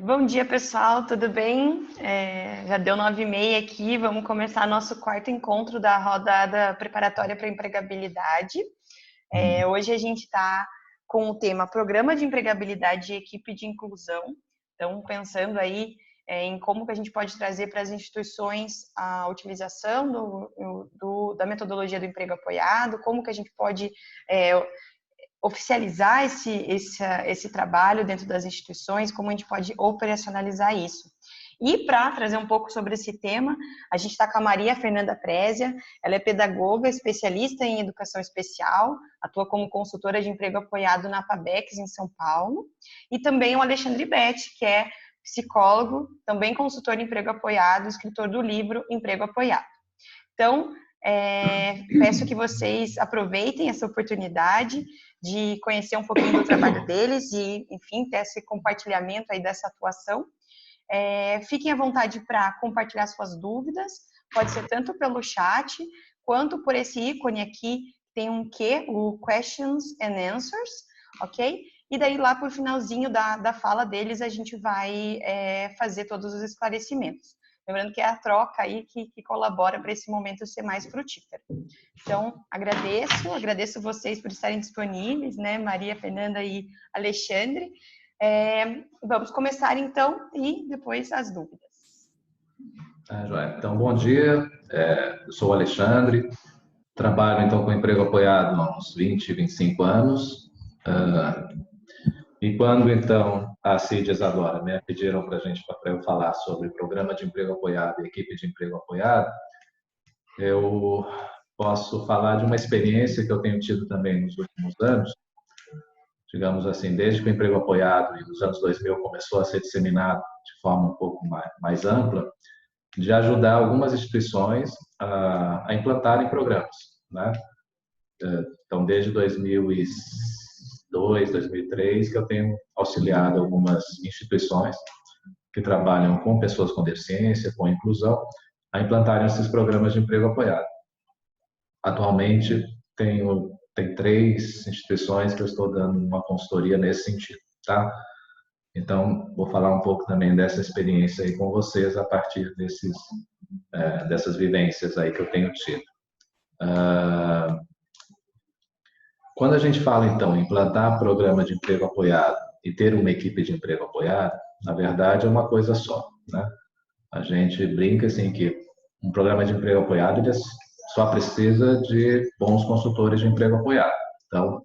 Bom dia, pessoal, tudo bem? Já deu 9h30 aqui, vamos começar nosso quarto encontro da rodada preparatória para empregabilidade. Hoje a gente está com o tema Programa de Empregabilidade e Equipe de Inclusão. Então, pensando aí em como que a gente pode trazer para as instituições a utilização da metodologia do emprego apoiado, como que a gente pode oficializar esse trabalho dentro das instituições, como a gente pode operacionalizar isso. E para trazer um pouco sobre esse tema, a gente está com a Maria Fernanda Prézia, ela é pedagoga, especialista em educação especial, atua como consultora de emprego apoiado na Apabex, em São Paulo, e também o Alexandre Betti, que é psicólogo, também consultor de emprego apoiado, escritor do livro Emprego Apoiado. Então, peço que vocês aproveitem essa oportunidade de conhecer um pouquinho do trabalho deles e, enfim, ter esse compartilhamento aí dessa atuação. Fiquem à vontade para compartilhar suas dúvidas, pode ser tanto pelo chat, quanto por esse ícone aqui, tem um Q, o Questions and Answers, ok? E daí lá por finalzinho da fala deles, a gente vai fazer todos os esclarecimentos. Lembrando que é a troca aí que colabora para esse momento ser mais frutífero. Então, agradeço vocês por estarem disponíveis, né, Maria, Fernanda e Alexandre. Vamos começar então e depois as dúvidas. Joia. Então, bom dia, eu sou o Alexandre, trabalho então com emprego apoiado há uns 20, 25 anos. E quando, então, a Cid e a Isadora me pediram para eu falar sobre programa de emprego apoiado e equipe de emprego apoiado, eu posso falar de uma experiência que eu tenho tido também nos últimos anos, digamos assim, desde que o emprego apoiado, e nos anos 2000, começou a ser disseminado de forma um pouco mais ampla, de ajudar algumas instituições a implantarem programas, né? Então, desde 2002, 2003, que eu tenho auxiliado algumas instituições que trabalham com pessoas com deficiência, com inclusão, a implantarem esses programas de emprego apoiado. Atualmente, tem 3 instituições que eu estou dando uma consultoria nesse sentido, tá? Então, vou falar um pouco também dessa experiência aí com vocês a partir dessas vivências aí que eu tenho tido. Quando a gente fala, então, em implantar programa de emprego apoiado e ter uma equipe de emprego apoiado, na verdade é uma coisa só, né? A gente brinca assim que um programa de emprego apoiado ele só precisa de bons consultores de emprego apoiado. Então,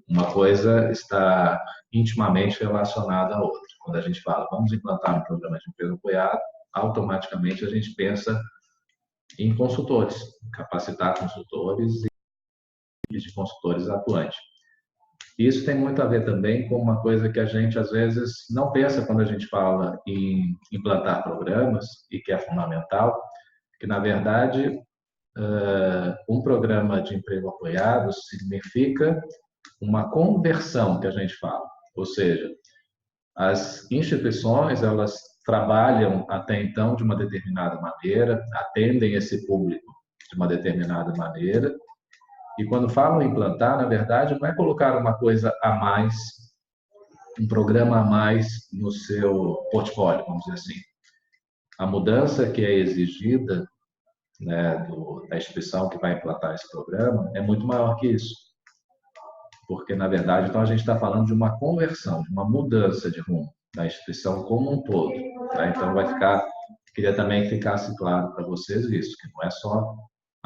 uma coisa está intimamente relacionada à outra. Quando a gente fala, vamos implantar um programa de emprego apoiado, automaticamente a gente pensa em consultores, capacitar consultores e de consultores atuantes. Isso tem muito a ver também com uma coisa que a gente, às vezes, não pensa quando a gente fala em implantar programas, e que é fundamental, que, na verdade, um programa de emprego apoiado significa uma conversão, que a gente fala. Ou seja, as instituições, elas trabalham até então de uma determinada maneira, atendem esse público de uma determinada maneira, e quando falam em implantar, na verdade, não é colocar uma coisa a mais, um programa a mais no seu portfólio, vamos dizer assim. A mudança que é exigida, né, da instituição que vai implantar esse programa é muito maior que isso. Porque, na verdade, então a gente está falando de uma conversão, de uma mudança de rumo da instituição como um todo. Tá? Então, queria também que ficasse claro para vocês isso, que não é só,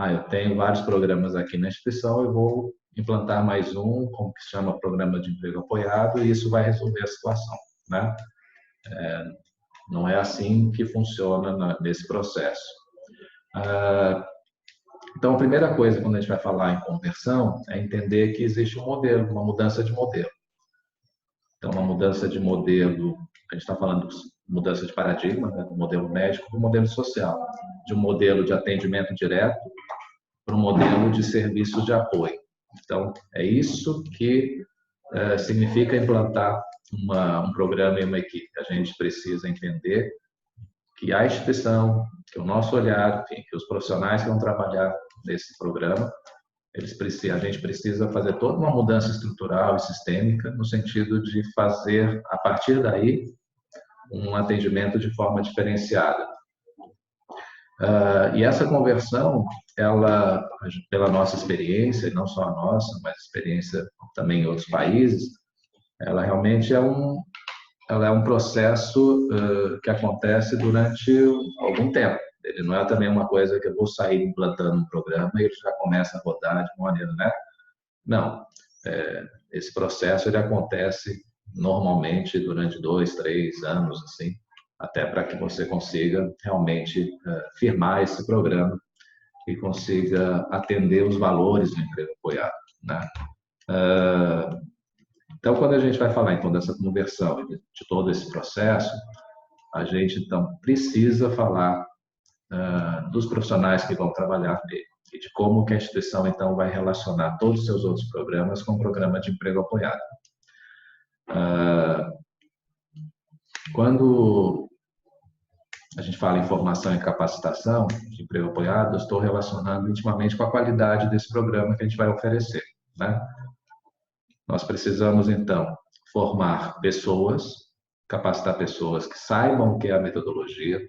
eu tenho vários programas aqui na instituição, eu vou implantar mais um, como que se chama, programa de emprego apoiado, e isso vai resolver a situação, né? Não é assim que funciona nesse processo. Então, a primeira coisa, quando a gente vai falar em conversão, é entender que existe um modelo, uma mudança de modelo. Então, uma mudança de modelo, a gente está falando de mudança de paradigma, né, do modelo médico para o modelo social, de um modelo de atendimento direto para um modelo de serviços de apoio. Então, é isso que significa implantar um programa e uma equipe. A gente precisa entender que a instituição, que o nosso olhar, enfim, que os profissionais que vão trabalhar nesse programa, a gente precisa fazer toda uma mudança estrutural e sistêmica no sentido de fazer, a partir daí, um atendimento de forma diferenciada. E essa conversão, ela, pela nossa experiência, e não só a nossa, mas experiência também em outros países, ela realmente ela é um processo que acontece durante algum tempo. Ele não é também uma coisa que eu vou sair implantando um programa e ele já começa a rodar de uma maneira, né? Não. Esse processo ele acontece normalmente durante 2, 3 anos, assim, até para que você consiga realmente firmar esse programa e consiga atender os valores do emprego apoiado, né? Então, quando a gente vai falar então dessa conversão de todo esse processo, a gente então precisa falar dos profissionais que vão trabalhar nele e de como que a instituição então vai relacionar todos os seus outros programas com o programa de emprego apoiado. Quando a gente fala em formação e capacitação de emprego apoiado, eu estou relacionando intimamente com a qualidade desse programa que a gente vai oferecer, né? Nós precisamos, então, formar pessoas, capacitar pessoas que saibam o que é a metodologia,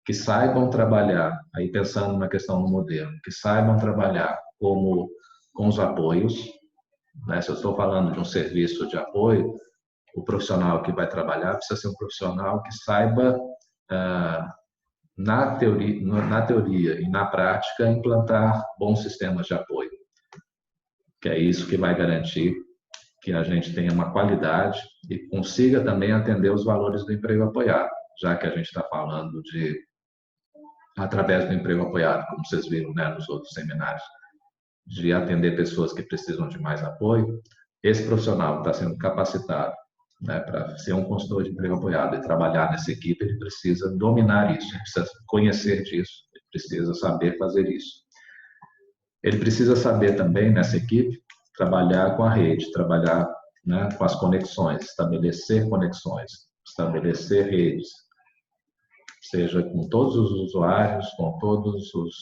que saibam trabalhar, aí pensando na questão do modelo, que saibam trabalhar com os apoios, né? Se eu estou falando de um serviço de apoio, o profissional que vai trabalhar precisa ser um profissional que saiba, na teoria e na prática, implantar bons sistemas de apoio, que é isso que vai garantir que a gente tenha uma qualidade e consiga também atender os valores do emprego apoiado, já que a gente está falando de, através do emprego apoiado, como vocês viram, né, nos outros seminários, de atender pessoas que precisam de mais apoio. Esse profissional está sendo capacitado, né, para ser um consultor de emprego apoiado e trabalhar nessa equipe, ele precisa dominar isso, ele precisa conhecer disso, ele precisa saber fazer isso. Ele precisa saber também, nessa equipe, trabalhar com a rede, trabalhar, né, com as conexões, estabelecer conexões, estabelecer redes, seja com todos os usuários, com todos os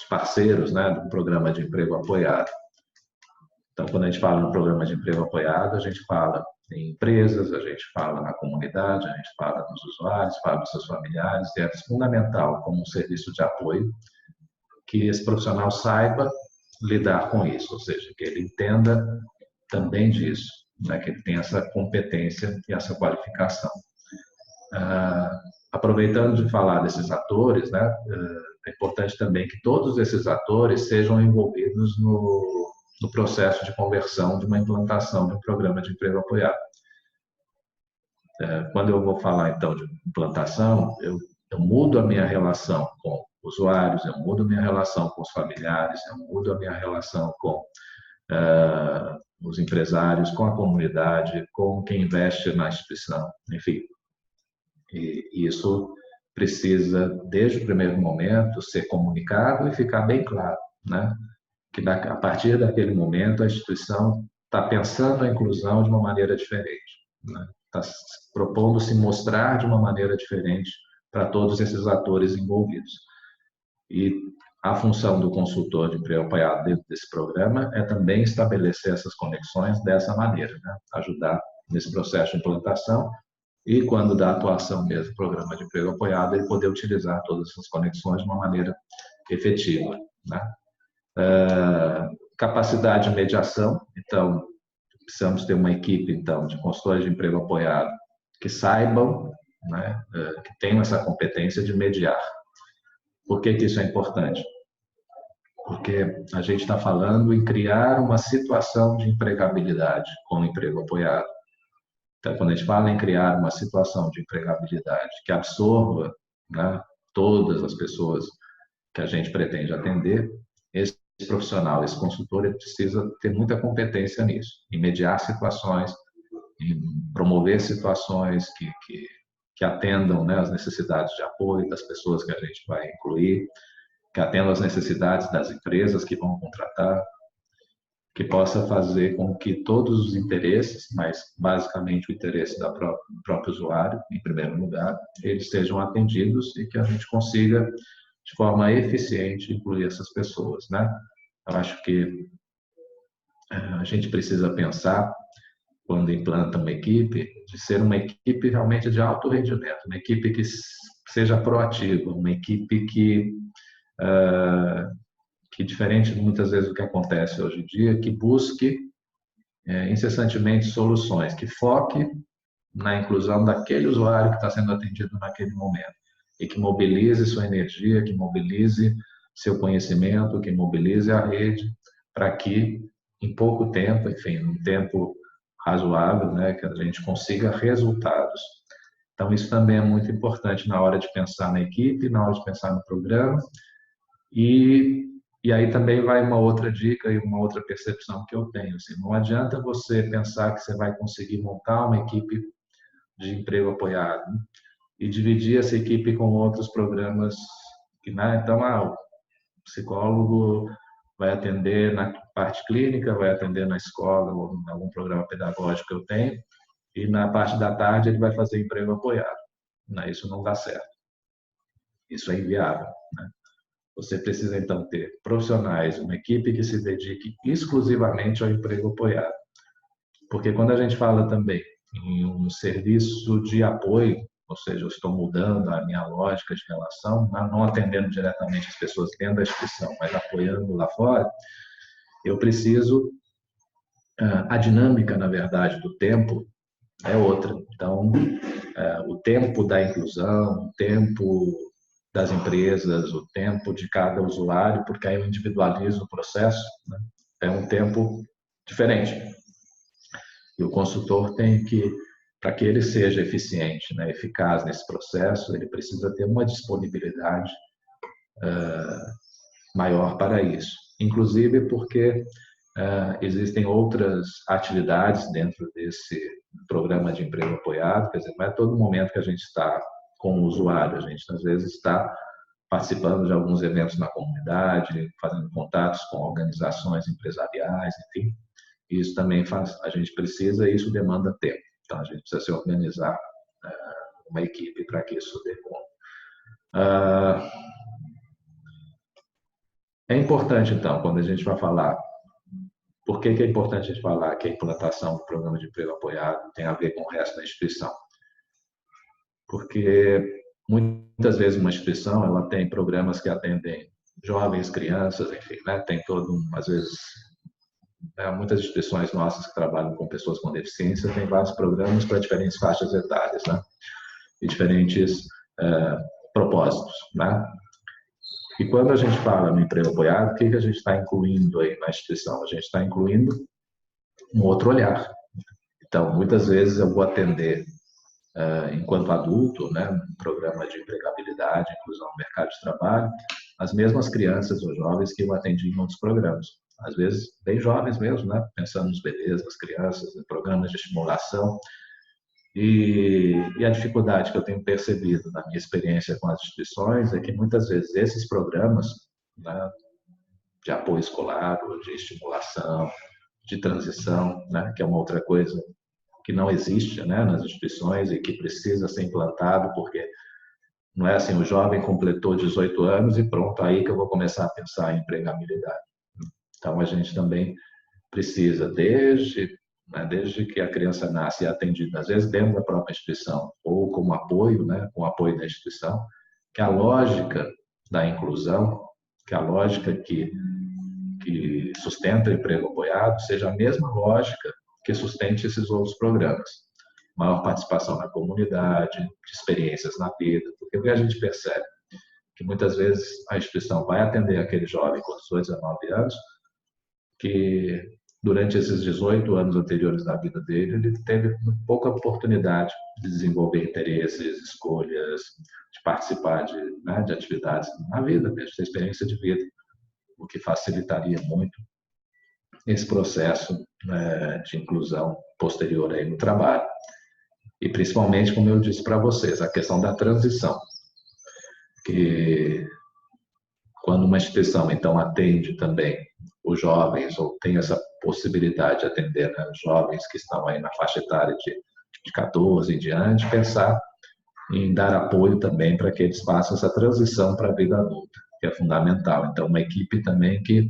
parceiros, né, do programa de emprego apoiado. Então, quando a gente fala no programa de emprego apoiado, a gente fala em empresas, a gente fala na comunidade, a gente fala nos usuários, fala dos seus familiares, e é fundamental, como um serviço de apoio, que esse profissional saiba lidar com isso, ou seja, que ele entenda também disso, né, que ele tenha essa competência e essa qualificação. Aproveitando de falar desses atores, né, é importante também que todos esses atores sejam envolvidos no processo de conversão de uma implantação de um programa de emprego apoiado. Quando eu vou falar, então, de implantação, eu mudo a minha relação com usuários, eu mudo a minha relação com os familiares, eu mudo a minha relação com os empresários, com a comunidade, com quem investe na instituição, enfim. E isso precisa, desde o primeiro momento, ser comunicado e ficar bem claro, né? Que a partir daquele momento a instituição está pensando a inclusão de uma maneira diferente, né? Está propondo se mostrar de uma maneira diferente para todos esses atores envolvidos. E a função do consultor de emprego apoiado dentro desse programa é também estabelecer essas conexões dessa maneira, né? Ajudar nesse processo de implantação e, quando dá atuação mesmo do programa de emprego apoiado, ele poder utilizar todas essas conexões de uma maneira efetiva, né? Capacidade de mediação, então, precisamos ter uma equipe, então, de consultores de emprego apoiado que saibam, né, que tenham essa competência de mediar. Por que isso é importante? Porque a gente está falando em criar uma situação de empregabilidade com o emprego apoiado. Então, quando a gente fala em criar uma situação de empregabilidade que absorva, né, todas as pessoas que a gente pretende atender, esse profissional, esse consultor, ele precisa ter muita competência nisso, em mediar situações, em promover situações que atendam, né, as necessidades de apoio das pessoas que a gente vai incluir, que atendam as necessidades das empresas que vão contratar, que possa fazer com que todos os interesses, mas basicamente o interesse do próprio usuário, em primeiro lugar, eles sejam atendidos e que a gente consiga, de forma eficiente, incluir essas pessoas, né? Eu acho que a gente precisa pensar quando implanta uma equipe, de ser uma equipe realmente de alto rendimento, uma equipe que seja proativa, uma equipe que diferente muitas vezes do que acontece hoje em dia, que busque incessantemente soluções, que foque na inclusão daquele usuário que está sendo atendido naquele momento e que mobilize sua energia, que mobilize seu conhecimento, que mobilize a rede para que em pouco tempo, enfim, um tempo razoável, né, que a gente consiga resultados. Então isso também é muito importante na hora de pensar na equipe, na hora de pensar no programa e aí também vai uma outra dica e uma outra percepção que eu tenho. Assim, não adianta você pensar que você vai conseguir montar uma equipe de emprego apoiado e dividir essa equipe com outros programas. Né? Então, o psicólogo vai atender na parte clínica, vai atender na escola ou em algum programa pedagógico que eu tenho, e na parte da tarde ele vai fazer emprego apoiado. Isso não dá certo. Isso é inviável. Né? Você precisa, então, ter profissionais, uma equipe que se dedique exclusivamente ao emprego apoiado. Porque quando a gente fala também em um serviço de apoio, ou seja, eu estou mudando a minha lógica de relação, não atendendo diretamente as pessoas dentro da instituição, mas apoiando lá fora, eu preciso, a dinâmica, na verdade, do tempo é outra. Então, o tempo da inclusão, o tempo das empresas, o tempo de cada usuário, porque aí eu individualizo o processo, né? É um tempo diferente. E o consultor tem que, para que ele seja eficiente, né, eficaz nesse processo, ele precisa ter uma disponibilidade maior para isso. Inclusive porque existem outras atividades dentro desse programa de emprego apoiado, quer dizer, não é todo momento que a gente está com o usuário, a gente às vezes está participando de alguns eventos na comunidade, fazendo contatos com organizações empresariais, enfim. Isso também a gente precisa e isso demanda tempo. Então, a gente precisa se organizar uma equipe para que isso dê conta. É importante, então, quando a gente vai falar, por que é importante a gente falar que a implantação do programa de emprego apoiado tem a ver com o resto da instituição? Porque muitas vezes uma instituição ela tem programas que atendem jovens, crianças, enfim, né? Tem às vezes, muitas instituições nossas que trabalham com pessoas com deficiência têm vários programas para diferentes faixas etárias, né? E diferentes propósitos, né? E quando a gente fala no emprego apoiado, o que a gente está incluindo aí na instituição? A gente está incluindo um outro olhar. Então, muitas vezes eu vou atender, enquanto adulto, né, no programa de empregabilidade, inclusão no mercado de trabalho, as mesmas crianças ou jovens que eu atendi em outros programas. Às vezes, bem jovens mesmo, né, pensando nos bebês, nas crianças, em programas de estimulação. E a dificuldade que eu tenho percebido na minha experiência com as instituições é que muitas vezes esses programas, né, de apoio escolar, ou de estimulação, de transição, né, que é uma outra coisa que não existe, né, nas instituições e que precisa ser implantado, porque não é assim, o jovem completou 18 anos e pronto, aí que eu vou começar a pensar em empregabilidade. Então, a gente também precisa, desde que a criança nasce e é atendida, às vezes dentro da própria instituição, ou como apoio, né, com o apoio da instituição, que a lógica da inclusão, que a lógica que sustenta o emprego apoiado, seja a mesma lógica que sustente esses outros programas. Maior participação na comunidade, de experiências na vida, porque o que a gente percebe que muitas vezes a instituição vai atender aquele jovem com 18, 19 anos, que durante esses 18 anos anteriores da vida dele, ele teve pouca oportunidade de desenvolver interesses, escolhas, de participar de atividades na vida mesmo, de experiência de vida, o que facilitaria muito esse processo de inclusão posterior aí no trabalho. E principalmente, como eu disse para vocês, a questão da transição, que quando uma instituição então atende também os jovens, ou tem essa possibilidade de atender, né, os jovens que estão aí na faixa etária de 14 em diante, pensar em dar apoio também para que eles façam essa transição para a vida adulta, que é fundamental. Então, uma equipe também que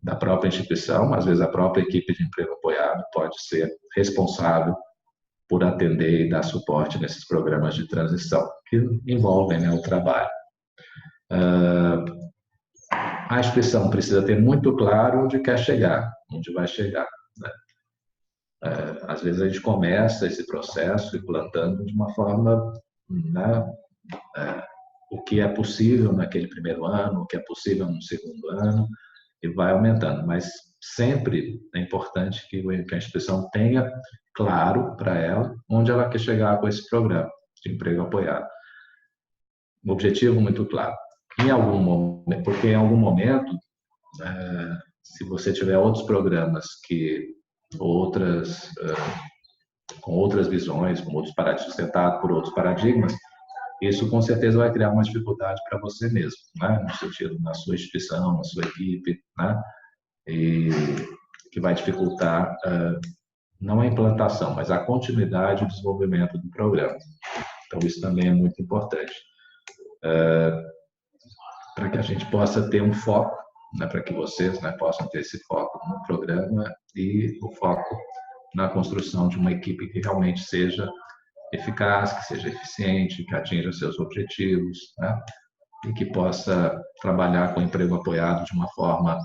da própria instituição, às vezes a própria equipe de emprego apoiado pode ser responsável por atender e dar suporte nesses programas de transição, que envolvem, né, o trabalho. A instituição precisa ter muito claro onde quer chegar, onde vai chegar, né? Às vezes a gente começa esse processo implantando de uma forma, né, o que é possível naquele primeiro ano, o que é possível no segundo ano, e vai aumentando. Mas sempre é importante que a instituição tenha claro para ela onde ela quer chegar com esse programa de emprego apoiado. Um objetivo muito claro. Porque em algum momento, se você tiver outros programas com outras visões, com outros paradigmas, sustentado por outros paradigmas, isso com certeza vai criar uma dificuldade para você mesmo, né? No sentido, na sua instituição, na sua equipe, né? E que vai dificultar não a implantação, mas a continuidade e o desenvolvimento do programa. Então, isso também é muito importante. Para que a gente possa ter um foco, né, para que vocês, né, possam ter esse foco no programa e o foco na construção de uma equipe que realmente seja eficaz, que seja eficiente, que atinja seus objetivos, né, e que possa trabalhar com o emprego apoiado de uma forma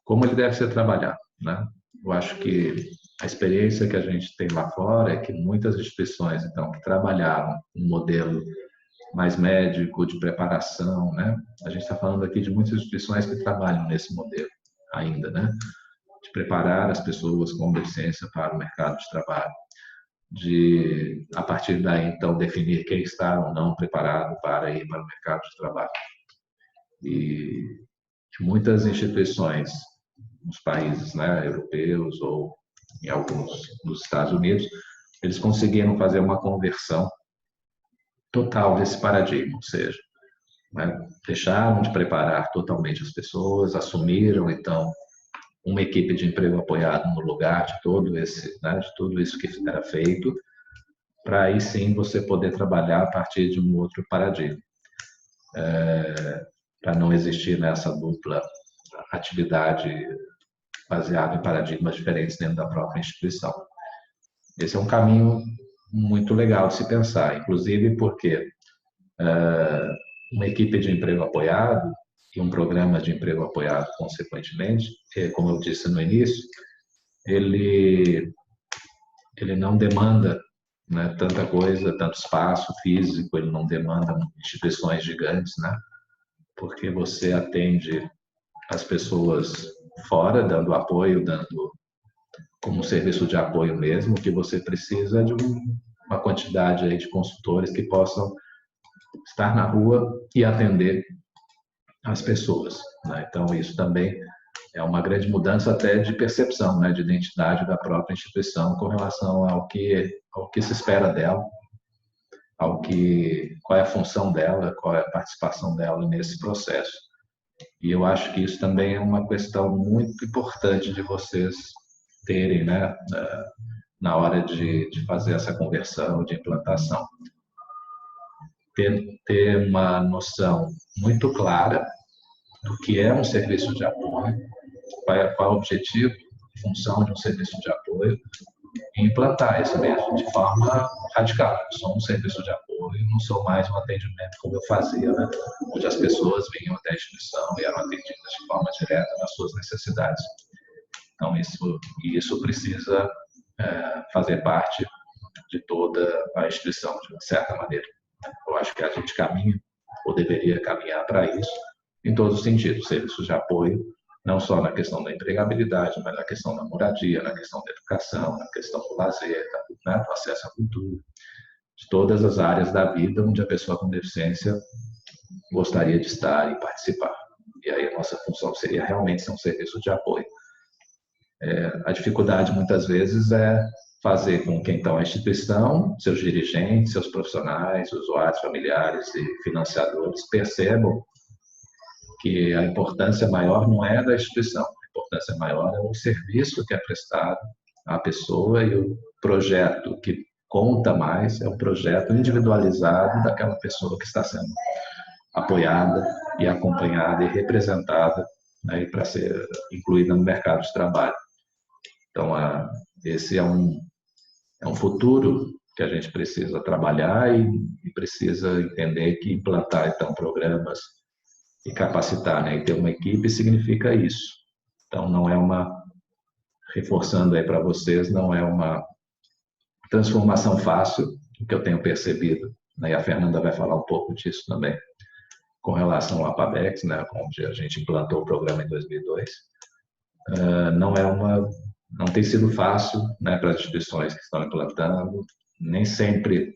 como ele deve ser trabalhado, né? Eu acho que a experiência que a gente tem lá fora é que muitas instituições, então, que trabalharam um modelo mais médico, de preparação, né? A gente está falando aqui de muitas instituições que trabalham nesse modelo ainda, né? De preparar as pessoas com deficiência para o mercado de trabalho, de, a partir daí, então, definir quem está ou não preparado para ir para o mercado de trabalho. E muitas instituições nos países, né, europeus ou em alguns dos Estados Unidos, eles conseguiram fazer uma conversão total desse paradigma, ou seja, né, deixaram de preparar totalmente as pessoas, assumiram então uma equipe de emprego apoiado no lugar de todo esse, né, de tudo isso que era feito, para aí sim você poder trabalhar a partir de um outro paradigma, para não existir nessa dupla atividade baseada em paradigmas diferentes dentro da própria instituição. Esse é um caminho muito legal de se pensar, inclusive porque uma equipe de emprego apoiado e um programa de emprego apoiado, consequentemente, como eu disse no início, ele não demanda, né, tanta coisa, tanto espaço físico, ele não demanda instituições gigantes, né, porque você atende as pessoas fora, dando apoio, dando como um serviço de apoio mesmo, que você precisa de uma quantidade aí de consultores que possam estar na rua e atender as pessoas, né? Então, isso também é uma grande mudança até de percepção, né, de identidade da própria instituição com relação ao que se espera dela, qual é a função dela, qual é a participação dela nesse processo. E eu acho que isso também é uma questão muito importante de vocês terem, né, na hora de fazer essa conversão, de implantação. Ter uma noção muito clara do que é um serviço de apoio, qual é o objetivo, função de um serviço de apoio, e implantar isso mesmo de forma radical. Eu sou um serviço de apoio, não sou mais um atendimento como eu fazia, né? Onde as pessoas vinham até a instituição e eram atendidas de forma direta nas suas necessidades. Então, isso precisa fazer parte de toda a instituição, de uma certa maneira. Eu acho que a gente caminha, ou deveria caminhar para isso, em todos os sentidos, serviços de apoio, não só na questão da empregabilidade, mas na questão da moradia, na questão da educação, na questão do lazer, né, do acesso à cultura, de todas as áreas da vida onde a pessoa com deficiência gostaria de estar e participar. E aí a nossa função seria realmente ser um serviço de apoio. A dificuldade, muitas vezes, é fazer com que, então, a instituição, seus dirigentes, seus profissionais, usuários, familiares e financiadores percebam que a importância maior não é da instituição, a importância maior é o serviço que é prestado à pessoa e o projeto que conta mais é o projeto individualizado daquela pessoa que está sendo apoiada e acompanhada e representada né, para ser incluída no mercado de trabalho. Então, esse é um futuro que a gente precisa trabalhar e precisa entender que implantar, então, programas e capacitar, né, e ter uma equipe significa isso. Então, não é reforçando aí para vocês, não é uma transformação fácil, o que eu tenho percebido, né, e a Fernanda vai falar um pouco disso também, com relação ao APABEX, né, onde a gente implantou o programa em 2002. Não tem sido fácil, né, para as instituições que estão implantando, nem sempre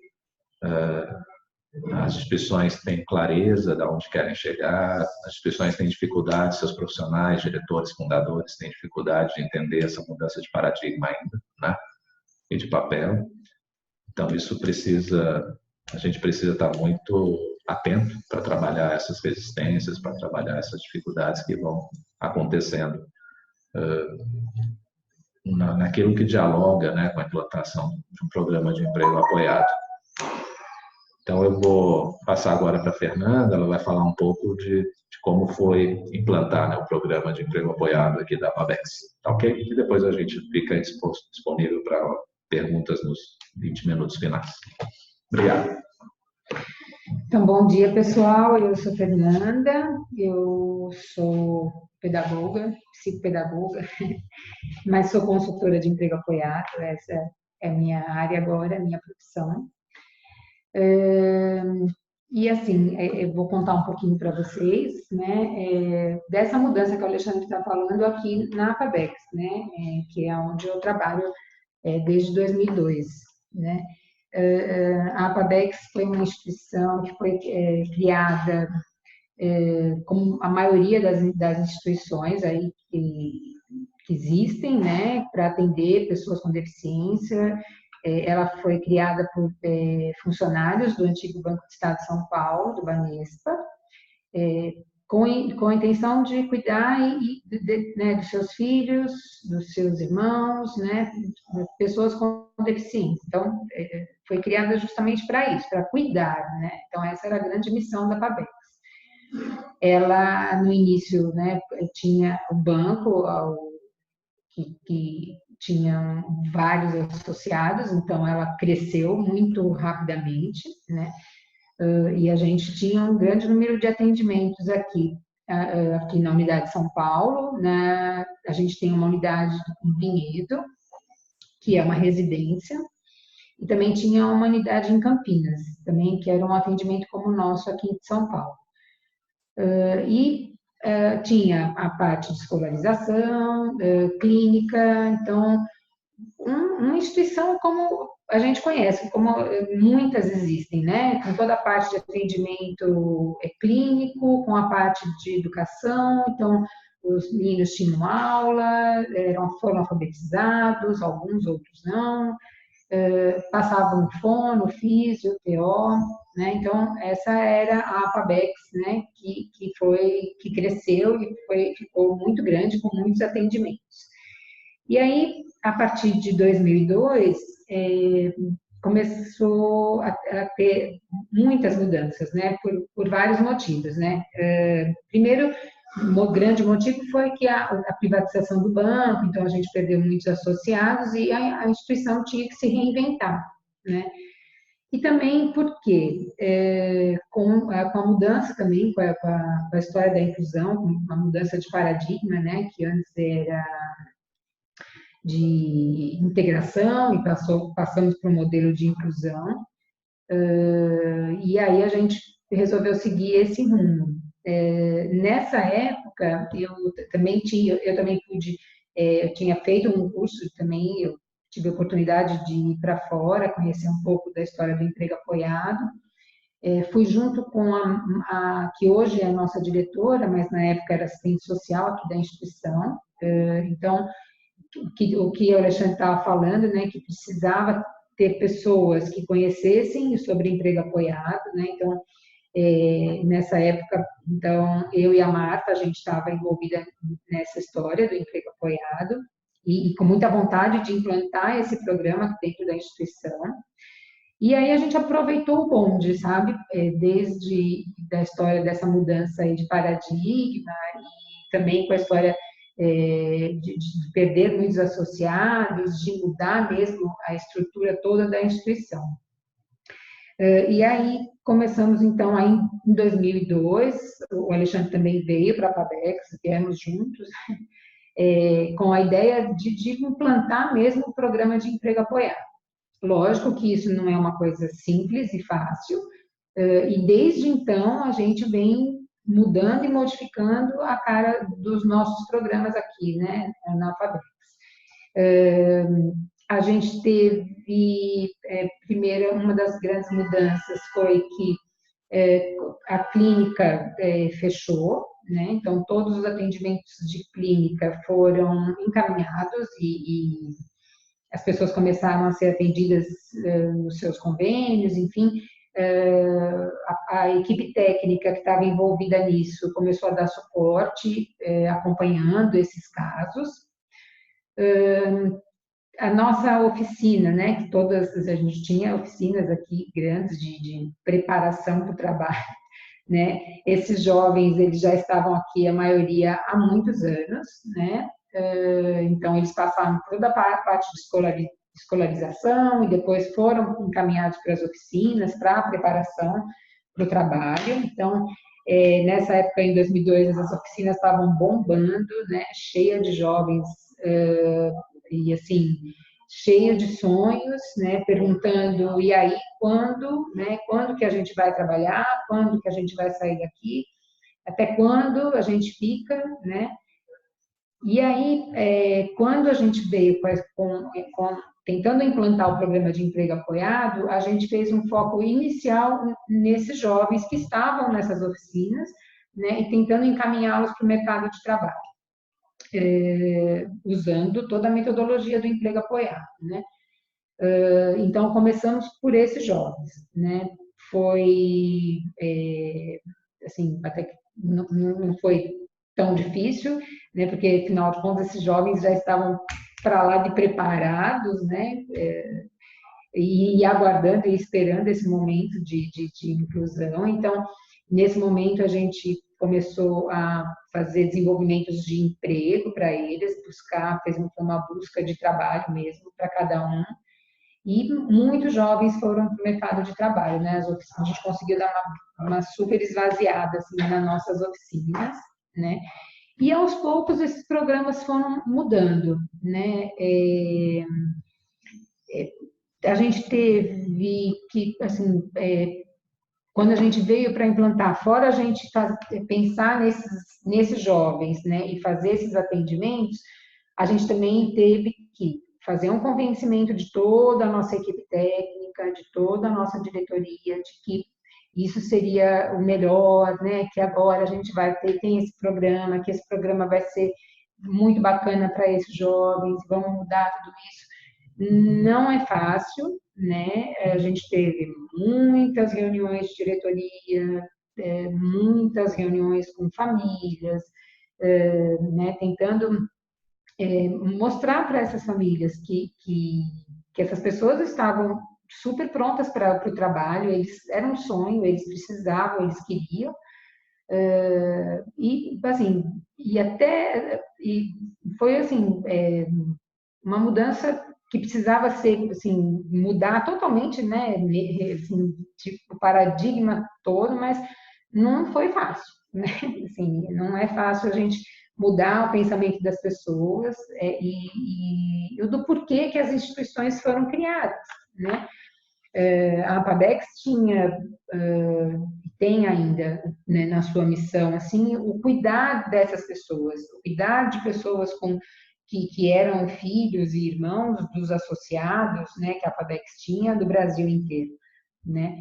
as instituições têm clareza de onde querem chegar, as instituições têm dificuldade, seus profissionais, diretores, fundadores têm dificuldade de entender essa mudança de paradigma ainda, né, e de papel. Então, a gente precisa estar muito atento para trabalhar essas resistências, para trabalhar essas dificuldades que vão acontecendo naquilo que dialoga, né, com a implantação de um programa de emprego apoiado. Então, eu vou passar agora para a Fernanda, ela vai falar um pouco de como foi implantar, né, o programa de emprego apoiado aqui da APABEX. Tá, ok? E depois a gente fica disponível para perguntas nos 20 minutos finais. Obrigado. Então, bom dia, pessoal. Eu sou Fernanda, eu sou pedagoga, psicopedagoga, mas sou consultora de emprego apoiado, essa é a minha área agora, a minha profissão. E assim, eu vou contar um pouquinho para vocês, né, dessa mudança que o Alexandre está falando aqui na APABEX, né, que é onde eu trabalho desde 2002, né. A APABEX foi uma instituição que foi criada, como a maioria das instituições aí que existem, né, para atender pessoas com deficiência. Ela foi criada por funcionários do antigo Banco do Estado de São Paulo, do Banespa, com a intenção de cuidar né, dos seus filhos, dos seus irmãos, né, pessoas com deficiência. Então, foi criada justamente para isso, para cuidar, né? Então, essa era a grande missão da APABEX. Ela, no início, né, tinha o banco, que tinha vários associados, então ela cresceu muito rapidamente, né? E a gente tinha um grande número de atendimentos aqui na unidade de São Paulo, né? A gente tem uma unidade em Vinhedo, que é uma residência, e também tinha uma unidade em Campinas, também, que era um atendimento como o nosso aqui de São Paulo. Tinha a parte de escolarização, clínica, então, uma instituição como a gente conhece, como muitas existem, né? Com toda a parte de atendimento clínico, com a parte de educação, então, os meninos tinham aula, foram alfabetizados, alguns, outros não, passavam fono, físio, TO, né? Então, essa era a APABEX, né? Que cresceu e ficou muito grande, com muitos atendimentos. E aí, a partir de 2002, começou a ter muitas mudanças, né? Por vários motivos, né? Primeiro, um grande motivo foi que a privatização do banco, então a gente perdeu muitos associados e a instituição tinha que se reinventar, né? E também porque, com a mudança também, com a história da inclusão, com uma mudança de paradigma, né? Que antes era de integração e passamos para um modelo de inclusão, e aí a gente resolveu seguir esse rumo. Nessa época, eu também pude, eu tinha feito um curso também, eu tive a oportunidade de ir para fora, conhecer um pouco da história do emprego apoiado. Fui junto com a que hoje é a nossa diretora, mas na época era assistente social aqui da instituição. Então, o que o Alexandre estava falando, né, que precisava ter pessoas que conhecessem sobre emprego apoiado, né? Então, nessa época, então, eu e a Marta, a gente estava envolvida nessa história do emprego apoiado e com muita vontade de implantar esse programa dentro da instituição. E aí a gente aproveitou o bonde, sabe? Desde da história dessa mudança aí de paradigma também com a história de perder muitos associados, de mudar mesmo a estrutura toda da instituição. E aí começamos, então, aí em 2002, o Alexandre também veio para a Pabex, viemos juntos, com a ideia de implantar mesmo o programa de emprego apoiado. Lógico que isso não é uma coisa simples e fácil, e desde então a gente vem mudando e modificando a cara dos nossos programas aqui, né, na Pabex. A gente teve, primeiro, uma das grandes mudanças foi que a clínica fechou, né? Então todos os atendimentos de clínica foram encaminhados e as pessoas começaram a ser atendidas nos seus convênios, enfim. A equipe técnica que estava envolvida nisso começou a dar suporte, acompanhando esses casos. A nossa oficina, né, que a gente tinha oficinas aqui grandes de preparação para o trabalho, né? Esses jovens, eles já estavam aqui, a maioria, há muitos anos, né? Então, eles passaram por toda a parte de escolarização e depois foram encaminhados para as oficinas, para a preparação para o trabalho. Então, nessa época, em 2002, as oficinas estavam bombando, né? Cheia de jovens e assim, cheia de sonhos, né, perguntando, e aí, quando, né, quando que a gente vai trabalhar, quando que a gente vai sair daqui, até quando a gente fica, né, e aí, quando a gente veio tentando implantar o programa de emprego apoiado, a gente fez um foco inicial nesses jovens que estavam nessas oficinas, né, e tentando encaminhá-los para o mercado de trabalho. Usando toda a metodologia do emprego apoiado, né? Então, começamos por esses jovens, né? Foi, assim, até que não foi tão difícil, né? Porque, afinal de contas, esses jovens já estavam para lá de preparados, né? E aguardando e esperando esse momento de inclusão. Então, nesse momento, a gente começou a fazer desenvolvimentos de emprego para eles, fez uma busca de trabalho mesmo para cada um, e muitos jovens foram para o mercado de trabalho, né? A gente conseguiu dar uma super esvaziada assim, nas nossas oficinas, né? E aos poucos esses programas foram mudando, né? A gente teve que, assim, quando a gente veio para implantar, fora a gente pensar nesses jovens, né, e fazer esses atendimentos, a gente também teve que fazer um convencimento de toda a nossa equipe técnica, de toda a nossa diretoria, de que isso seria o melhor, né, que agora a gente tem esse programa, que esse programa vai ser muito bacana para esses jovens, vamos mudar tudo isso. Não é fácil, né? A gente teve muitas reuniões de diretoria, muitas reuniões com famílias, né? Tentando mostrar para essas famílias que essas pessoas estavam super prontas para o trabalho, era um sonho, eles precisavam, eles queriam, e assim, e foi assim, uma mudança que precisava ser, assim, mudar totalmente, né, assim, tipo, o paradigma todo, mas não foi fácil, né, assim, não é fácil a gente mudar o pensamento das pessoas e do porquê que as instituições foram criadas, né. A Pabex tem ainda, né, na sua missão, assim, o cuidar dessas pessoas, o cuidar de pessoas que eram filhos e irmãos dos associados, né, que a Pabex tinha do Brasil inteiro, né?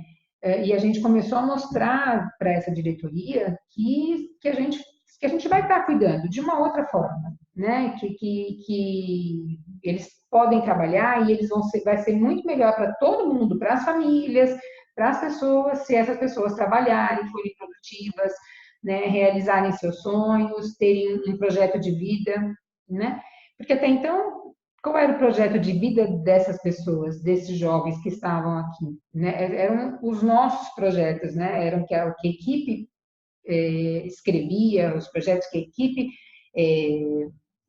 E a gente começou a mostrar para essa diretoria que a gente vai estar cuidando de uma outra forma, né? Que eles podem trabalhar e vai ser muito melhor para todo mundo, para as famílias, para as pessoas, se essas pessoas trabalharem, forem produtivas, né, realizarem seus sonhos, terem um projeto de vida, né? Porque até então, qual era o projeto de vida dessas pessoas, desses jovens que estavam aqui, né? Eram os nossos projetos, né? Eram que a equipe escrevia, os projetos que a equipe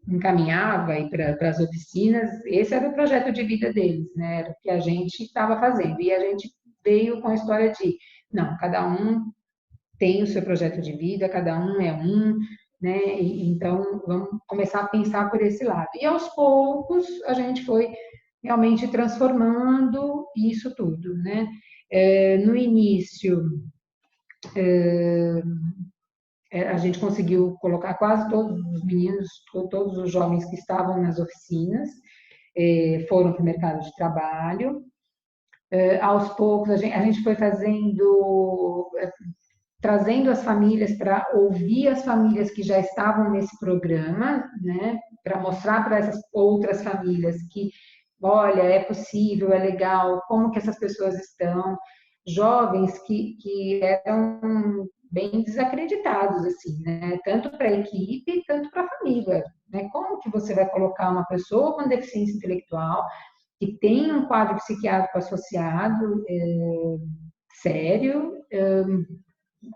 encaminhava para as oficinas, esse era o projeto de vida deles, né? Era o que a gente estava fazendo. E a gente veio com a história de, não, cada um tem o seu projeto de vida, cada um é um, né? Então, vamos começar a pensar por esse lado. E aos poucos, a gente foi realmente transformando isso tudo, né? No início, a gente conseguiu colocar quase todos os meninos, todos os jovens que estavam nas oficinas, foram para o mercado de trabalho. Aos poucos, a gente foi trazendo as famílias para ouvir as famílias que já estavam nesse programa, né, para mostrar para essas outras famílias que, olha, é possível, é legal, como que essas pessoas estão, jovens que eram bem desacreditados, assim, né, tanto para a equipe, tanto para a família, né, como que você vai colocar uma pessoa com deficiência intelectual que tem um quadro psiquiátrico associado sério,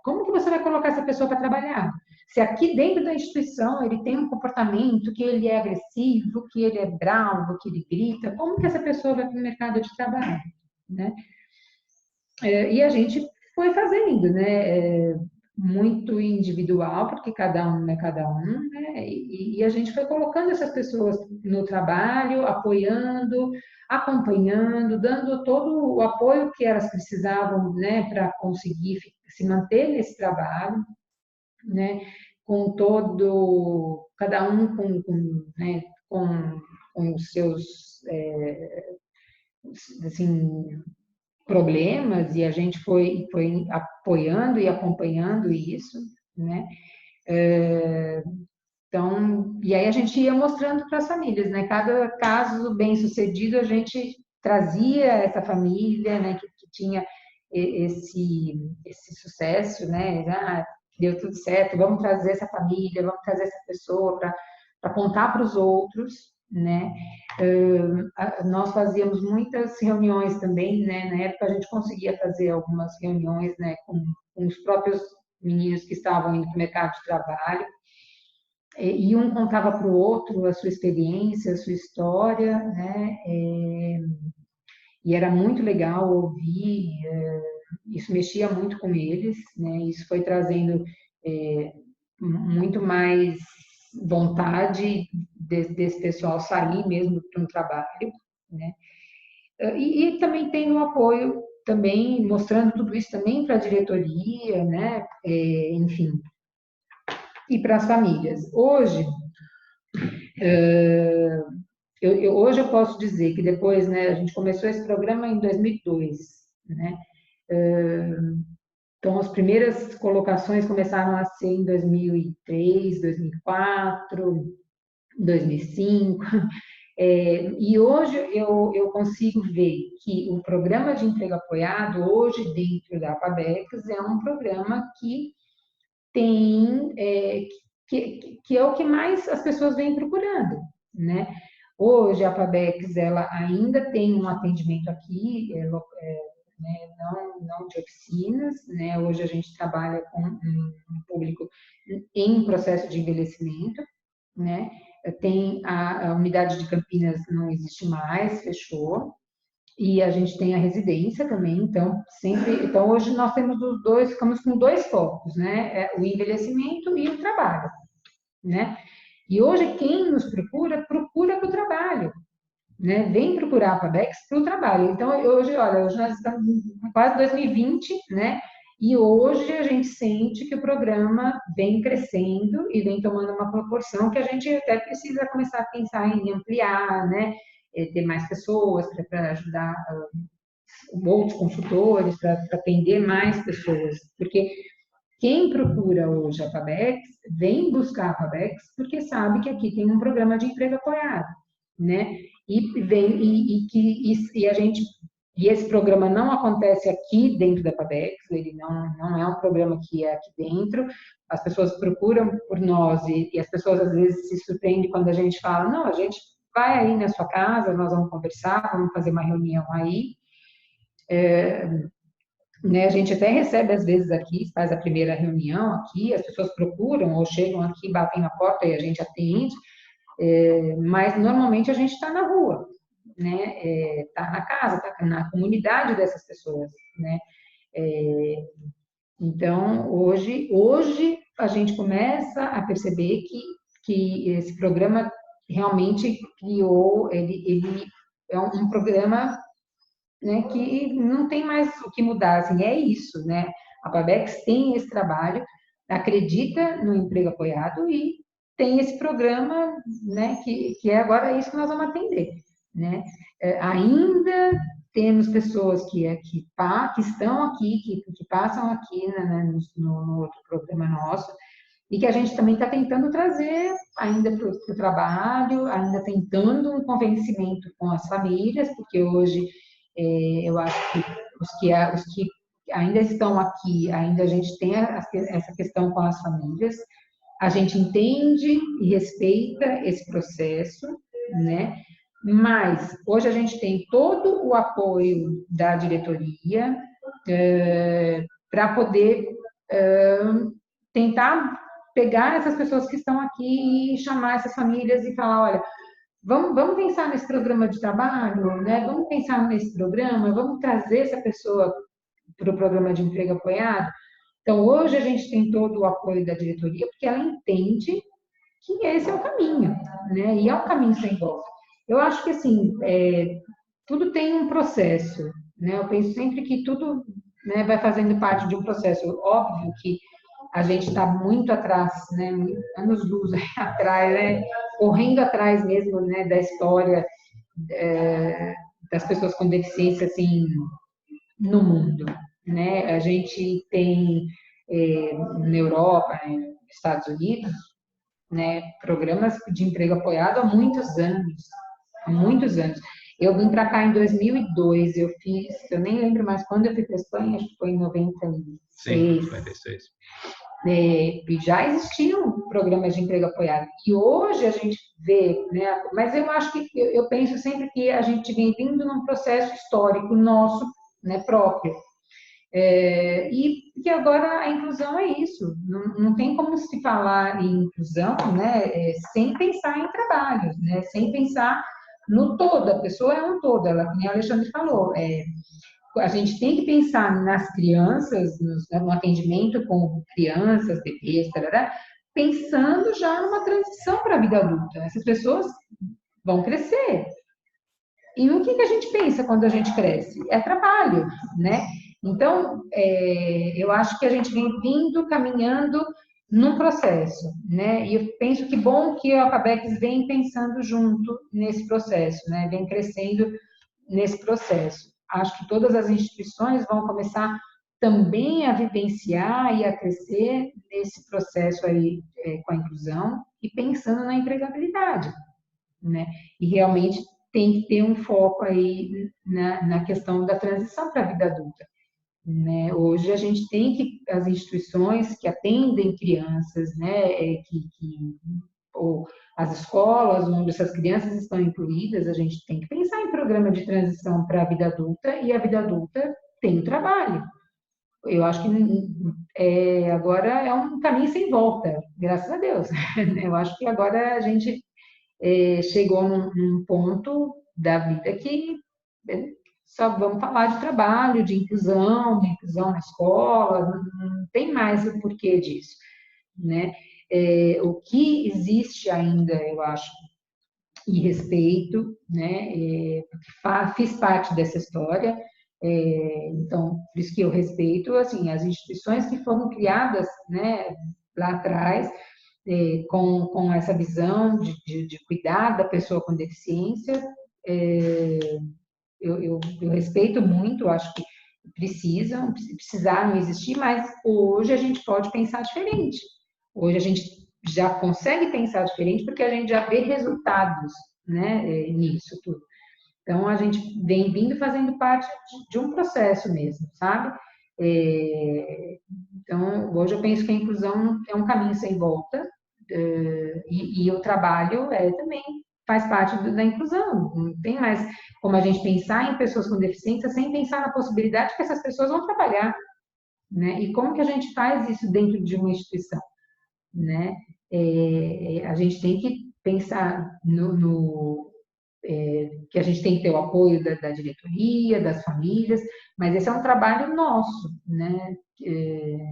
como que você vai colocar essa pessoa para trabalhar? Se aqui dentro da instituição ele tem um comportamento que ele é agressivo, que ele é bravo, que ele grita, como que essa pessoa vai para o mercado de trabalho, né? E a gente foi fazendo, né? Muito individual, porque cada um é cada um, né? E a gente foi colocando essas pessoas no trabalho, apoiando, acompanhando, dando todo o apoio que elas precisavam, né, para conseguir se manter nesse trabalho, né? Com todo, cada um né, com os seus, assim, problemas, e a gente foi apoiando e acompanhando isso, né? Então, e aí a gente ia mostrando para as famílias, né? Cada caso bem-sucedido, a gente trazia essa família, né, que tinha esse sucesso, né? Ah, deu tudo certo, vamos trazer essa família, vamos trazer essa pessoa para contar para os outros, né? Nós fazíamos muitas reuniões também, né? Na época a gente conseguia fazer algumas reuniões, né, com os próprios meninos que estavam indo para o mercado de trabalho, e um contava para o outro a sua experiência, a sua história, né? E era muito legal ouvir, isso mexia muito com eles, né? Isso foi trazendo muito mais vontade desse pessoal sair mesmo para um trabalho, né? E também tem o apoio, também mostrando tudo isso também para a diretoria, né? Enfim, e para as famílias. Hoje, hoje eu posso dizer que depois, né, a gente começou esse programa em 2002, né? Então, as primeiras colocações começaram a ser em 2003, 2004, 2005. E hoje eu consigo ver que o programa de emprego apoiado, hoje dentro da APABEX, é um programa que tem, que é o que mais as pessoas vêm procurando, né? Hoje a APABEX, ela ainda tem um atendimento aqui, né, não de oficinas, né? Hoje a gente trabalha com um público em processo de envelhecimento, né? Tem a unidade de Campinas, não existe mais, fechou, e a gente tem a residência também, então hoje nós temos os dois, ficamos com dois focos, né? O envelhecimento e o trabalho, né? E hoje quem nos procura para o trabalho, né? Vem procurar a APABEX para o trabalho. Então hoje nós estamos em quase 2020, né? E hoje a gente sente que o programa vem crescendo e vem tomando uma proporção que a gente até precisa começar a pensar em ampliar, né? Ter mais pessoas para ajudar outros consultores, para atender mais pessoas. Porque quem procura hoje a APABEX vem buscar a APABEX porque sabe que aqui tem um programa de emprego apoiado, né? E esse programa não acontece aqui dentro da APABEX, ele não é um programa que é aqui dentro. As pessoas procuram por nós e as pessoas às vezes se surpreendem quando a gente fala, não, a gente vai aí na sua casa, nós vamos conversar, vamos fazer uma reunião aí. né? A gente até recebe, às vezes, aqui, faz a primeira reunião aqui, as pessoas procuram ou chegam aqui, batem na porta e a gente atende, mas normalmente a gente está na rua, né? Está na casa, está na comunidade dessas pessoas, né? Então, hoje a gente começa a perceber que esse programa realmente criou, ele é um programa, né, que não tem mais o que mudar, assim, é isso, né? A Pabex tem esse trabalho, acredita no emprego apoiado e tem esse programa, né, que é agora isso que nós vamos atender, né? Ainda temos pessoas que estão aqui, que passam aqui no outro programa nosso, e que a gente também está tentando trazer ainda para o trabalho, ainda tentando um convencimento com as famílias, porque hoje eu acho que os que ainda estão aqui, ainda a gente tem essa questão com as famílias, a gente entende e respeita esse processo, né? Mas hoje a gente tem todo o apoio da diretoria para poder tentar pegar essas pessoas que estão aqui e chamar essas famílias e falar, olha, vamos pensar nesse programa de trabalho, né? Vamos pensar nesse programa, vamos trazer essa pessoa para o programa de emprego apoiado. Então, hoje a gente tem todo o apoio da diretoria, porque ela entende que esse é o caminho, né? E é um caminho sem volta. Eu acho que, assim, tudo tem um processo, né? Eu penso sempre que tudo, né, vai fazendo parte de um processo. Óbvio que a gente está muito atrás, né? Anos-luz atrás, né? Correndo atrás mesmo, né, da história das pessoas com deficiência, assim, no mundo, né? A gente tem na Europa, nos Estados Unidos, né, programas de emprego apoiado há muitos anos, há muitos anos. Eu vim para cá em 2002, eu nem lembro mais quando eu fui para a Espanha, acho que foi em 96. Sim, 96. Já existiam programas de emprego apoiado. E hoje a gente vê, né, mas eu acho que, eu penso sempre que a gente vem vindo num processo histórico nosso, né, próprio. E que agora a inclusão é isso, não tem como se falar em inclusão, né, sem pensar em trabalhos, né, sem pensar no todo, a pessoa é um todo, ela, como a Alexandre falou, a gente tem que pensar nas crianças, no atendimento com crianças, bebês, tarará, pensando já numa transição para a vida adulta. Essas pessoas vão crescer. E o que a gente pensa quando a gente cresce? É trabalho, né? Então, eu acho que a gente vem vindo, caminhando num processo, né? E eu penso que bom que a Pabex vem pensando junto nesse processo, né? Vem crescendo nesse processo. Acho que todas as instituições vão começar também a vivenciar e a crescer nesse processo aí com a inclusão e pensando na empregabilidade, né? E realmente tem que ter um foco aí na questão da transição para a vida adulta, né? Hoje a gente tem que as instituições que atendem crianças, né, ou as escolas onde essas crianças estão incluídas, a gente tem que pensar em programa de transição para a vida adulta e a vida adulta tem trabalho. Eu acho que agora é um caminho sem volta, graças a Deus. Eu acho que agora a gente chegou num ponto da vida que só vamos falar de trabalho, de inclusão na escola, não tem mais o porquê disso, né? O que existe ainda, eu acho, e respeito, né? Fiz parte dessa história, então, por isso que eu respeito, assim, as instituições que foram criadas, né, lá atrás, com essa visão de cuidar da pessoa com deficiência, eu respeito muito, acho que precisaram existir, mas hoje a gente pode pensar diferente. Hoje a gente já consegue pensar diferente porque a gente já vê resultados, né, nisso tudo. Então, a gente vem vindo fazendo parte de um processo mesmo, sabe? Então, hoje eu penso que a inclusão é um caminho sem volta, e o trabalho também faz parte da inclusão. Não tem mais como a gente pensar em pessoas com deficiência sem pensar na possibilidade que essas pessoas vão trabalhar, né? E como que a gente faz isso dentro de uma instituição, né? A gente tem que pensar que a gente tem que ter o apoio da diretoria, das famílias, mas esse é um trabalho nosso, né?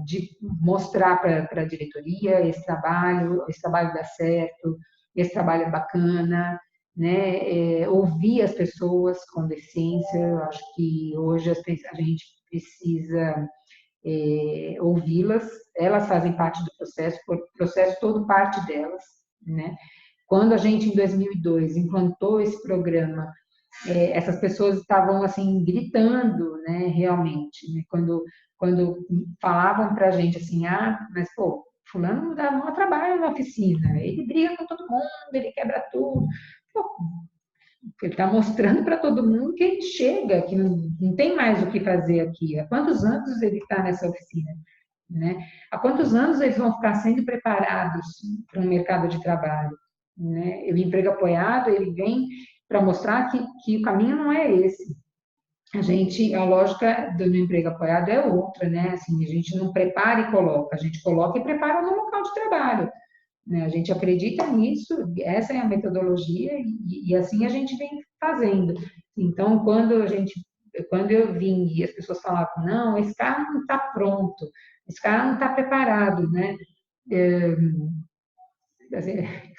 De mostrar para a diretoria esse trabalho dá certo, esse trabalho é bacana, né? Ouvir as pessoas com deficiência, eu acho que hoje a gente precisa ouvi-las, elas fazem parte do processo, o processo todo parte delas, né? Quando a gente, em 2002, implantou esse programa, essas pessoas estavam, assim, gritando, né, realmente, né? Quando falavam para a gente, assim, mas, pô, fulano dá maior trabalho na oficina, ele briga com todo mundo, ele quebra tudo. Pô, ele está mostrando para todo mundo que ele chega, que não tem mais o que fazer aqui. Há quantos anos ele está nessa oficina? Né? Há quantos anos eles vão ficar sendo preparados para um mercado de trabalho? Né? O emprego apoiado, ele vem para mostrar que o caminho não é esse. A lógica do emprego apoiado é outra, né? Assim, a gente não prepara e coloca, a gente coloca e prepara no local de trabalho. Né? A gente acredita nisso, essa é a metodologia e assim a gente vem fazendo. Então, quando eu vim e as pessoas falavam, não, esse cara não está pronto, esse cara não está preparado, né?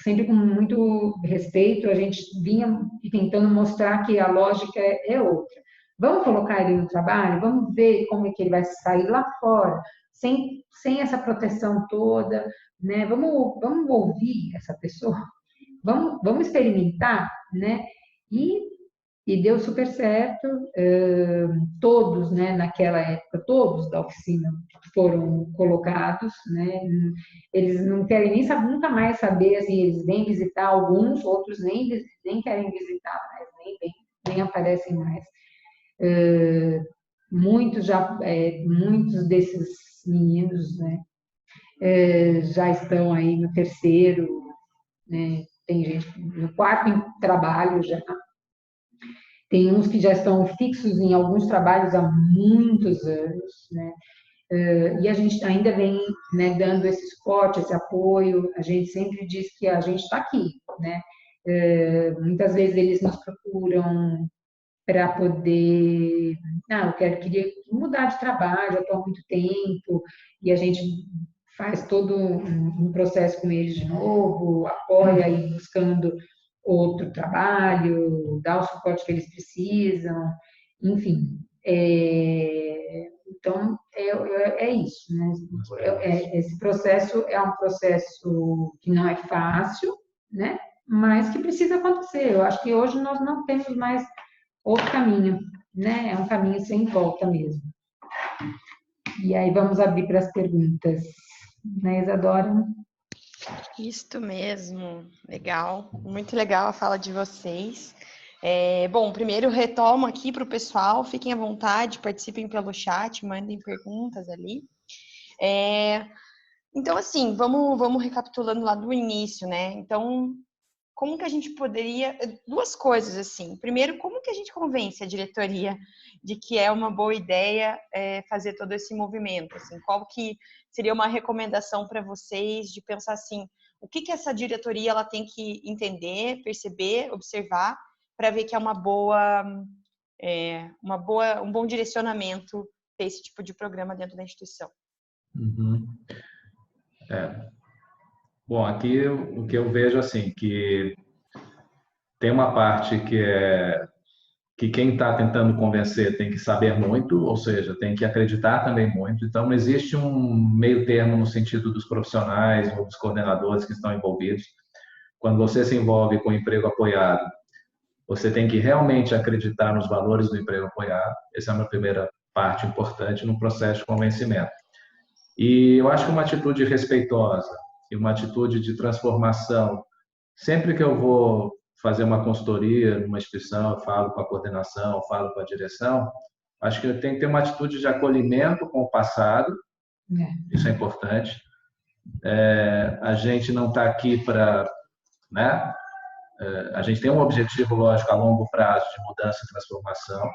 Sempre com muito respeito, a gente vinha tentando mostrar que a lógica é outra. Vamos colocar ele no trabalho, vamos ver como é que ele vai sair lá fora, sem essa proteção toda, né? Vamos ouvir essa pessoa, vamos experimentar, né? E deu super certo. Todos, né, naquela época, todos da oficina foram colocados, né? Eles não querem nunca mais saber, assim, eles vêm visitar alguns, outros nem querem visitar mais, nem aparecem mais. Muitos desses meninos, né, já estão aí no terceiro, né? Tem gente no quarto trabalho já. Tem uns que já estão fixos em alguns trabalhos há muitos anos, né? E a gente ainda vem, né, dando esse suporte, esse apoio. A gente sempre diz que a gente está aqui, né? Muitas vezes eles nos procuram para poder, eu queria mudar de trabalho, já estou há muito tempo, e a gente faz todo um processo com eles de novo, apoia aí buscando outro trabalho, dá o suporte que eles precisam, enfim. Então, é isso, né? Esse processo é um processo que não é fácil, né? Mas que precisa acontecer. Eu acho que hoje nós não temos mais outro caminho, né? É um caminho sem volta mesmo. E aí vamos abrir para as perguntas, né, Isadora? Isto mesmo, legal, muito legal a fala de vocês. Bom, primeiro retomo aqui para o pessoal, fiquem à vontade, participem pelo chat, mandem perguntas ali. Então, assim, vamos recapitulando lá do início, né? Então, como que a gente poderia... Duas coisas, assim. Primeiro, como que a gente convence a diretoria de que é uma boa ideia fazer todo esse movimento? Assim, qual que seria uma recomendação para vocês de pensar assim, o que essa diretoria ela tem que entender, perceber, observar, para ver que é um bom direcionamento ter esse tipo de programa dentro da instituição? Uhum. Bom, aqui o que eu vejo assim, que tem uma parte que quem está tentando convencer tem que saber muito, ou seja, tem que acreditar também muito. Então, não existe um meio termo no sentido dos profissionais ou dos coordenadores que estão envolvidos. Quando você se envolve com emprego apoiado, você tem que realmente acreditar nos valores do emprego apoiado. Essa é uma primeira parte importante no processo de convencimento. E eu acho que uma atitude respeitosa e uma atitude de transformação, sempre que eu vou fazer uma consultoria numa instituição, eu falo com a coordenação, eu falo com a direção, acho que eu tenho que ter uma atitude de acolhimento com o passado, isso é importante. A gente não está aqui para, né, A gente tem um objetivo, lógico, a longo prazo de mudança e transformação.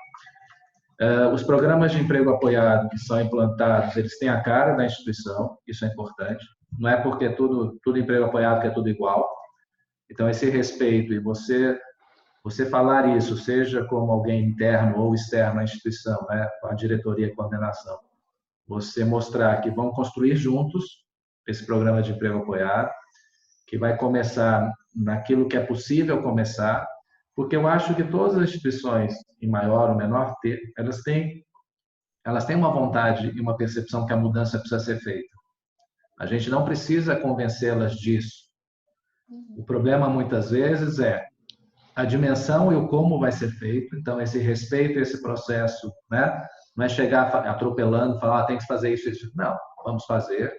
Os programas de emprego apoiado que são implantados, eles têm a cara da instituição, isso é importante. Não é porque tudo emprego apoiado que é tudo igual. Então, esse respeito e você falar isso, seja como alguém interno ou externo à instituição, né, com a diretoria e coordenação, você mostrar que vão construir juntos esse programa de emprego apoiado, que vai começar naquilo que é possível começar, porque eu acho que todas as instituições, em maior ou menor, elas têm uma vontade e uma percepção que a mudança precisa ser feita. A gente não precisa convencê-las disso. O problema, muitas vezes, é a dimensão e o como vai ser feito. Então, esse respeito, esse processo, né? Não é chegar atropelando, falar, tem que fazer isso, isso. Não, vamos fazer.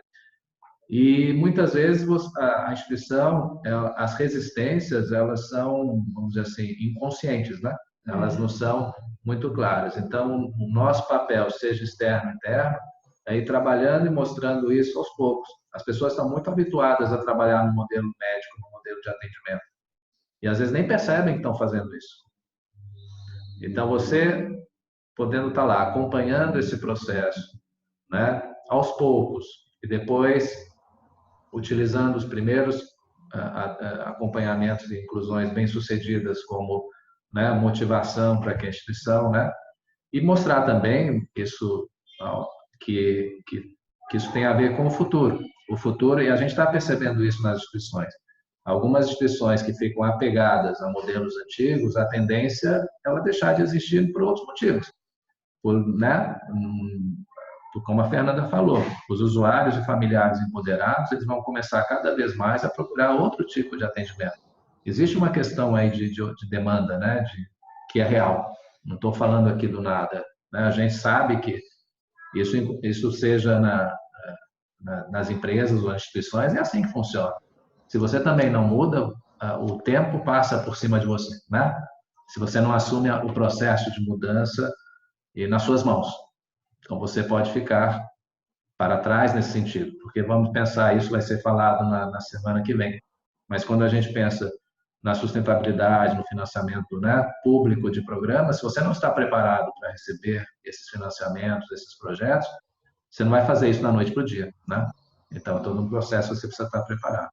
E muitas vezes a instituição, as resistências, elas são, vamos dizer assim, inconscientes, né? Elas não são muito claras. Então, o nosso papel, seja externo ou interno, é ir trabalhando e mostrando isso aos poucos. As pessoas estão muito habituadas a trabalhar no modelo médico, no modelo de atendimento. E às vezes nem percebem que estão fazendo isso. Então, você podendo estar lá acompanhando esse processo, né, aos poucos, e depois utilizando os primeiros acompanhamentos e inclusões bem-sucedidas como, né, motivação para que a instituição, né, e mostrar também que isso tem a ver com o futuro. O futuro, e a gente está percebendo isso nas instituições. Algumas instituições que ficam apegadas a modelos antigos, a tendência é ela deixar de existir por outros motivos. Né? Como a Fernanda falou, os usuários e familiares empoderados, eles vão começar cada vez mais a procurar outro tipo de atendimento. Existe uma questão aí de demanda, né? Que é real. Não estou falando aqui do nada. Né? A gente sabe que isso seja nas empresas ou nas instituições, é assim que funciona. Se você também não muda, o tempo passa por cima de você, né? Se você não assume o processo de mudança nas suas mãos. Então, você pode ficar para trás nesse sentido, porque vamos pensar, isso vai ser falado na semana que vem, mas quando a gente pensa na sustentabilidade, no financiamento, né, público de programas, se você não está preparado para receber esses financiamentos, esses projetos, você não vai fazer isso da noite para o dia, né? Então, todo um processo você precisa estar preparado.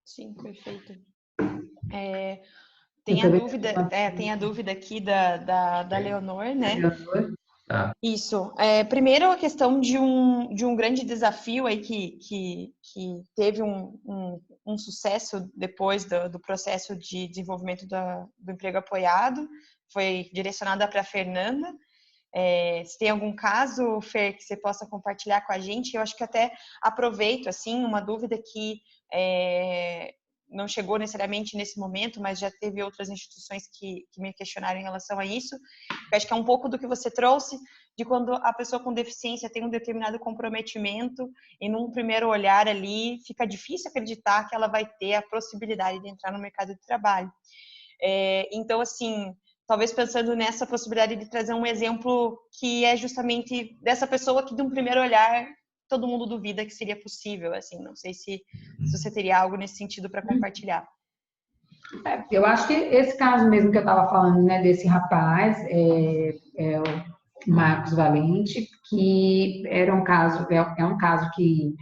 Sim, perfeito. Tem a dúvida aqui da Leonor, né? Leonor. Isso. Primeiro, a questão de um grande desafio aí que teve um sucesso depois do processo de desenvolvimento do emprego apoiado, foi direcionada para a Fernanda. Se tem algum caso, Fer, que você possa compartilhar com a gente, eu acho que até aproveito, assim, uma dúvida que não chegou necessariamente nesse momento, mas já teve outras instituições que me questionaram em relação a isso. Eu acho que é um pouco do que você trouxe, de quando a pessoa com deficiência tem um determinado comprometimento e num primeiro olhar ali fica difícil acreditar que ela vai ter a possibilidade de entrar no mercado de trabalho. Então, assim, talvez pensando nessa possibilidade de trazer um exemplo que é justamente dessa pessoa que de um primeiro olhar todo mundo duvida que seria possível, assim, não sei se você teria algo nesse sentido para compartilhar. Eu acho que esse caso mesmo que eu estava falando, né, desse rapaz, o Marcos Valente, que era um caso, é um caso que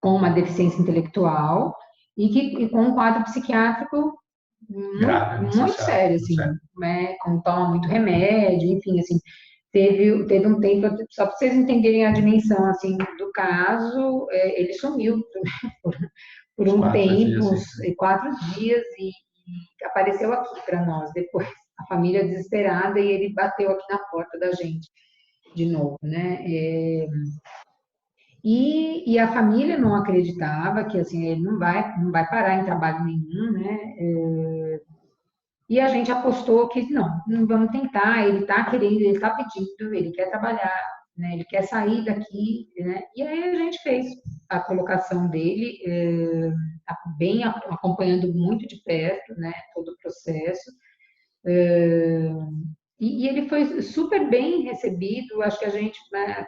com uma deficiência intelectual e com um quadro psiquiátrico muito sério, assim, né, toma muito remédio, enfim, assim, teve um tempo, só para vocês entenderem a dimensão, assim, do caso, ele sumiu por um tempo, 4 dias, e apareceu aqui para nós depois, a família desesperada, e ele bateu aqui na porta da gente de novo, né? E a família não acreditava que assim ele não vai parar em trabalho nenhum, né? E a gente apostou que não vamos tentar, ele está querendo, ele está pedindo, ele quer trabalhar, né? Ele quer sair daqui, né? E aí a gente fez a colocação dele, bem acompanhando muito de perto, né? Todo o processo. E ele foi super bem recebido, acho que a gente, né,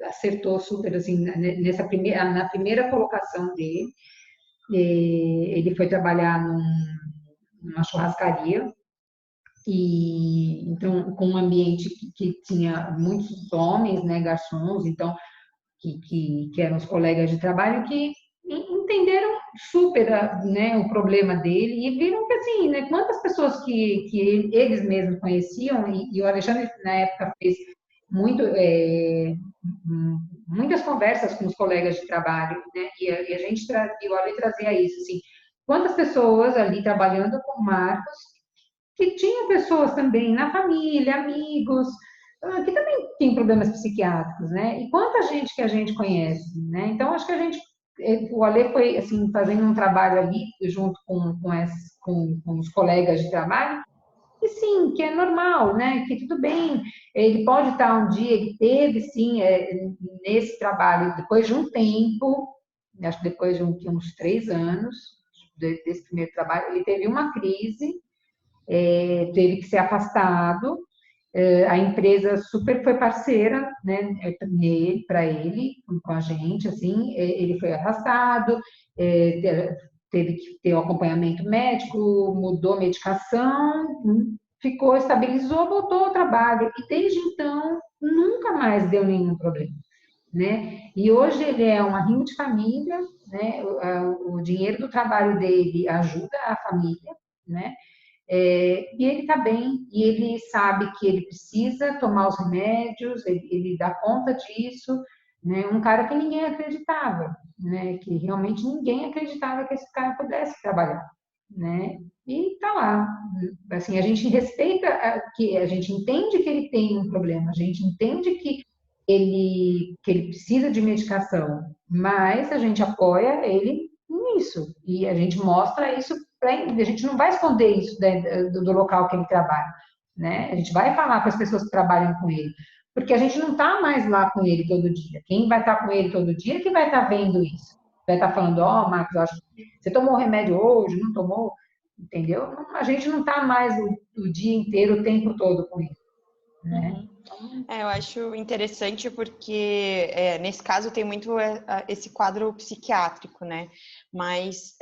acertou super assim na primeira colocação dele. Ele foi trabalhar uma churrascaria, e então com um ambiente que tinha muitos homens, né, garçons, então que eram os colegas de trabalho que entenderam super, né, o problema dele e viram que assim, né, quantas pessoas que eles mesmos conheciam e o Alexandre na época fez muito muitas conversas com os colegas de trabalho, né, e a gente e o Ale trazia isso assim, quantas pessoas ali trabalhando com o Marcos que tinha pessoas também na família, amigos, que também tem problemas psiquiátricos, né? E quanta gente que a gente conhece, né? Então, acho que o Ale foi, assim, fazendo um trabalho ali, junto com os colegas de trabalho, e sim, que é normal, né? Que tudo bem, ele pode estar um dia, ele teve, sim, nesse trabalho, depois de um tempo, acho que depois de uns 3 anos desse primeiro trabalho, ele teve uma crise, teve que ser afastado. A empresa super foi parceira, né, para ele, com a gente, assim, ele foi afastado, teve que ter o acompanhamento médico, mudou a medicação, ficou, estabilizou, voltou ao trabalho, e desde então nunca mais deu nenhum problema, né? E hoje ele é uma rima de família, né? O dinheiro do trabalho dele ajuda a família, né? E ele está bem, e ele sabe que ele precisa tomar os remédios, ele dá conta disso, né? Um cara que ninguém acreditava, né? Que realmente ninguém acreditava que esse cara pudesse trabalhar, né? E está lá. Assim, a gente respeita, que a gente entende que ele tem um problema, a gente entende que ele precisa de medicação, mas a gente apoia ele nisso, e a gente mostra isso, a gente não vai esconder isso, né, do local que ele trabalha, né? A gente vai falar para as pessoas que trabalham com ele, porque a gente não está mais lá com ele todo dia. Quem vai estar com ele todo dia é que vai estar vendo isso. Vai estar falando, ó, Marcos, acho que você tomou o remédio hoje, não tomou, entendeu? A gente não está mais o dia inteiro, o tempo todo com ele, né? Eu acho interessante porque, nesse caso, tem muito esse quadro psiquiátrico, né? Mas,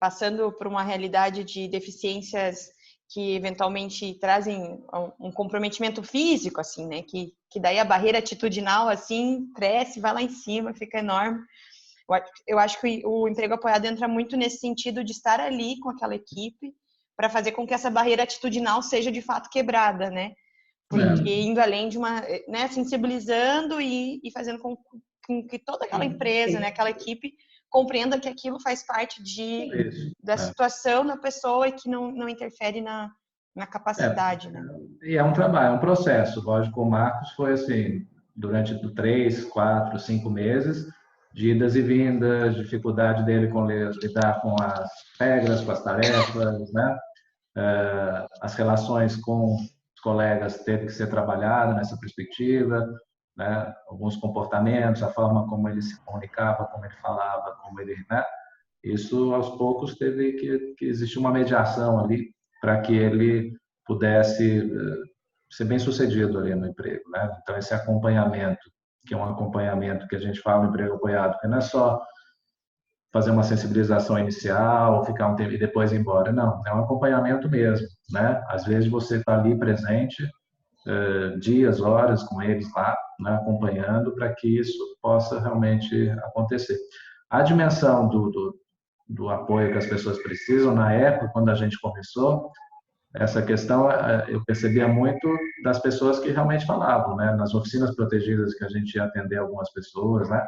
passando por uma realidade de deficiências que eventualmente trazem um comprometimento físico, assim, né? Que daí a barreira atitudinal, assim, cresce, vai lá em cima, fica enorme. Eu acho que o emprego apoiado entra muito nesse sentido de estar ali com aquela equipe para fazer com que essa barreira atitudinal seja de fato quebrada, né? Porque indo além de uma, né, sensibilizando e fazendo com que toda aquela empresa, né, aquela equipe compreenda que aquilo faz parte da situação da pessoa e que não interfere na capacidade, né? E é um trabalho, é um processo. Lógico, o Marcos foi assim, durante 3, 4, 5 meses, de idas e vindas, dificuldade dele com lidar com as regras, com as tarefas, né? As relações com os colegas teve que ser trabalhada nessa perspectiva, né? Alguns comportamentos, a forma como ele se comunicava, como ele falava, como ele, né? Isso aos poucos teve que existir uma mediação ali para que ele pudesse ser bem sucedido ali no emprego, né? Então esse acompanhamento, que é um acompanhamento que a gente fala no emprego apoiado, que não é só fazer uma sensibilização inicial, ficar um tempo e depois ir embora. Não, é um acompanhamento mesmo, né? Às vezes você está ali presente, dias, horas com eles lá, né, acompanhando para que isso possa realmente acontecer. A dimensão do apoio que as pessoas precisam, na época, quando a gente começou, essa questão eu percebia muito das pessoas que realmente falavam, né? Nas oficinas protegidas que a gente ia atender algumas pessoas, né?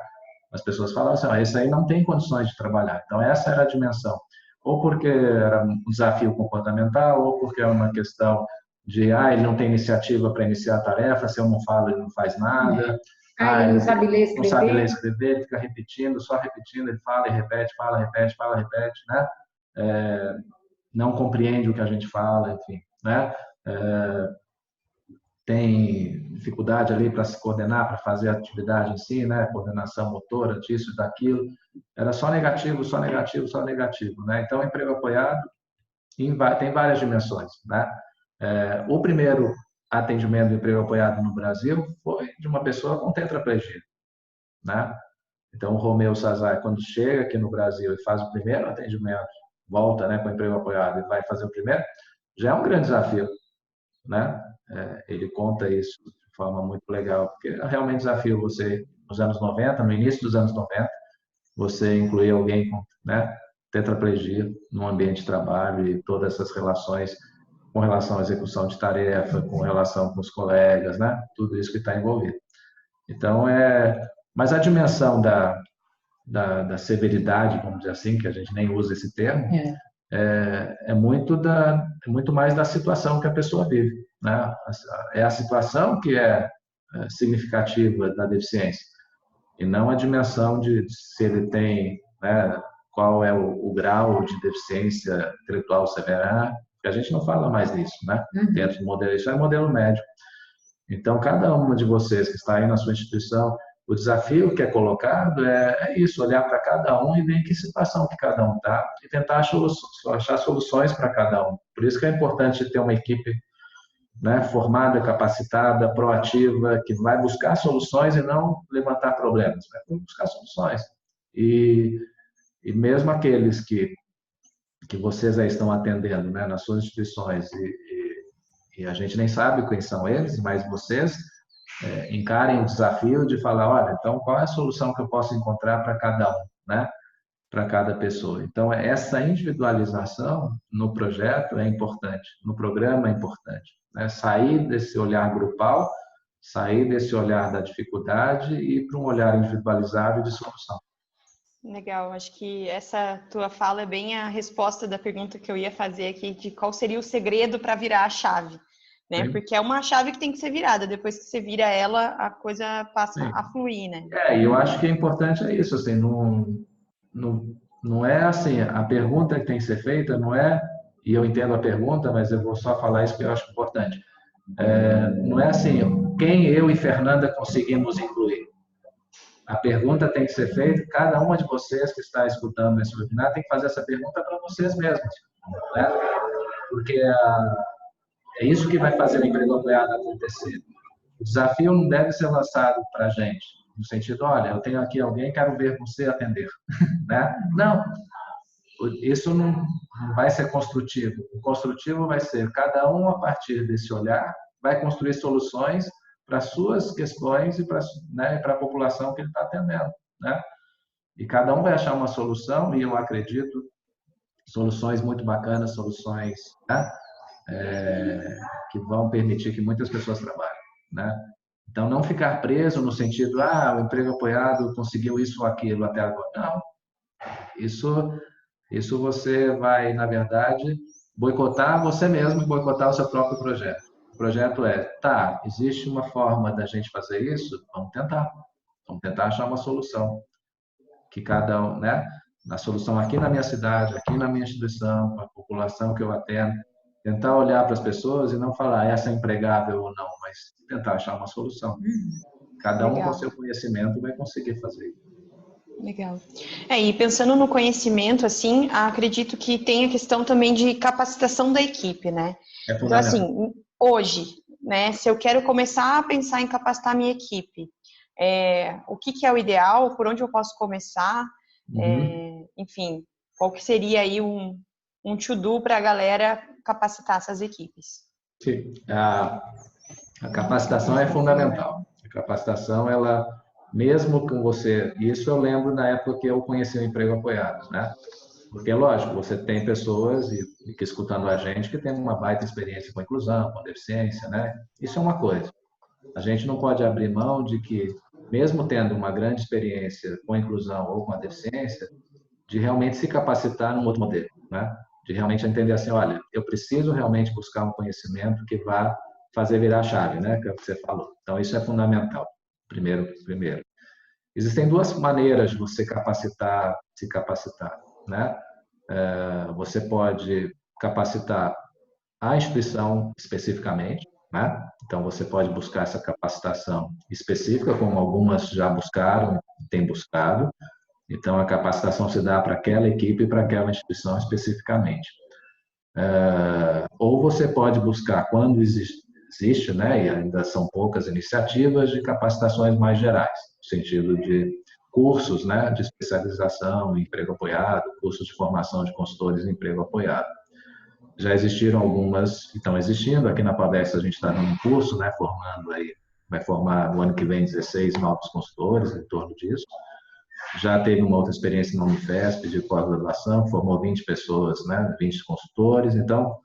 As pessoas falavam assim, esse aí não tem condições de trabalhar. Então, essa era a dimensão. Ou porque era um desafio comportamental, ou porque é uma questão de, ele não tem iniciativa para iniciar a tarefa, se eu não falo, ele não faz nada. Ele não sabe ler, escrever. Não sabe ler, escrever, fica repetindo, só repetindo, ele fala e repete, fala, repete, fala, repete, né? Não compreende o que a gente fala, enfim, né? Tem dificuldade ali para se coordenar, para fazer a atividade em si, né? Coordenação motora, disso, daquilo. Era só negativo, só negativo, só negativo, né? Então, o emprego apoiado tem várias dimensões, né? O primeiro atendimento do emprego apoiado no Brasil foi de uma pessoa com tetraplegia, né? Então, o Romeu Sazai, quando chega aqui no Brasil e faz o primeiro atendimento volta, né, com o emprego apoiado e vai fazer o primeiro, já é um grande desafio, né? Ele conta isso de forma muito legal, porque é realmente desafio você, nos anos 90, no início dos anos 90, você incluir alguém com, né, tetraplegia no ambiente de trabalho e todas essas relações com relação à execução de tarefa, com relação com os colegas, né? Tudo isso que está envolvido. Então, mas a dimensão da severidade, vamos dizer assim, que a gente nem usa esse termo, é muito mais da situação que a pessoa vive, né? É a situação que é significativa da deficiência, e não a dimensão de se ele tem, né, qual é o grau de deficiência intelectual severa, porque a gente não fala mais nisso, né? Dentro do modelo, isso é modelo médico. Então, cada uma de vocês que está aí na sua instituição, o desafio que é colocado é isso, olhar para cada um e ver em que situação que cada um está e tentar achar soluções para cada um. Por isso que é importante ter uma equipe, né, formada, capacitada, proativa, que vai buscar soluções e não levantar problemas, vai buscar soluções. E mesmo aqueles que vocês aí estão atendendo, né, nas suas instituições, e a gente nem sabe quem são eles, mas vocês encarem o desafio de falar, olha, então qual é a solução que eu posso encontrar para cada um, né? Para cada pessoa. Então, essa individualização no projeto é importante, no programa é importante, né? Sair desse olhar grupal, sair desse olhar da dificuldade e ir para um olhar individualizado de solução. Legal, acho que essa tua fala é bem a resposta da pergunta que eu ia fazer aqui, de qual seria o segredo para virar a chave, né? Sim. Porque é uma chave que tem que ser virada, depois que você vira ela, a coisa passa Sim. a fluir, né? E eu acho que é importante isso, assim, não é assim, a pergunta que tem que ser feita não é, e eu entendo a pergunta, mas eu vou só falar isso que eu acho importante, não é assim, quem eu e Fernanda conseguimos incluir? A pergunta tem que ser feita, cada uma de vocês que está escutando esse webinar tem que fazer essa pergunta para vocês mesmos, né? Porque é isso que vai fazer o emprego apoiado acontecer. O desafio não deve ser lançado para a gente, no sentido, olha, eu tenho aqui alguém, quero ver você atender, né? Não, isso não vai ser construtivo. O construtivo vai ser cada um, a partir desse olhar, vai construir soluções para suas questões e para, né, para a população que ele está atendendo, né? E cada um vai achar uma solução, e eu acredito, soluções muito bacanas, soluções, né, que vão permitir que muitas pessoas trabalhem, né? Então, não ficar preso no sentido, o emprego apoiado conseguiu isso ou aquilo até agora. Não. Isso você vai, na verdade, boicotar você mesmo e boicotar o seu próprio projeto. O projeto existe uma forma da gente fazer isso? Vamos tentar achar uma solução. Que cada um, né? A solução aqui na minha cidade, aqui na minha instituição, com a população que eu atendo, tentar olhar para as pessoas e não falar essa é empregável ou não, mas tentar achar uma solução. Cada um com seu conhecimento vai conseguir fazer isso. Legal. E pensando no conhecimento, assim, acredito que tem a questão também de capacitação da equipe, né? Então, assim, hoje, né, se eu quero começar a pensar em capacitar a minha equipe, o que é o ideal, por onde eu posso começar, enfim, qual que seria aí um to-do para a galera capacitar essas equipes? Sim, a capacitação é fundamental. A capacitação, ela, mesmo com você, isso eu lembro na época que eu conheci o emprego apoiado, né? Porque, lógico, você tem pessoas e que escutando a gente que tem uma baita experiência com inclusão, com deficiência, né? Isso é uma coisa. A gente não pode abrir mão de que, mesmo tendo uma grande experiência com a inclusão ou com a deficiência, de realmente se capacitar num outro modelo, né? De realmente entender assim, olha, eu preciso realmente buscar um conhecimento que vá fazer virar a chave, né? Que é o que você falou. Então, isso é fundamental. Primeiro. Existem duas maneiras de você se capacitar, né? Você pode capacitar a instituição especificamente, né? Então, você pode buscar essa capacitação específica, como algumas já buscaram, têm buscado. Então, a capacitação se dá para aquela equipe e para aquela instituição especificamente. Ou você pode buscar, quando existe, né, e ainda são poucas iniciativas, de capacitações mais gerais, no sentido de cursos, né, de especialização em emprego apoiado, cursos de formação de consultores em emprego apoiado. Já existiram algumas, que estão existindo. Aqui na PABEX a gente está dando um curso, né, formando aí, vai formar no ano que vem 16 novos consultores em torno disso. Já teve uma outra experiência na Unifesp de pós-graduação, formou 20 pessoas, né, 20 consultores. Então,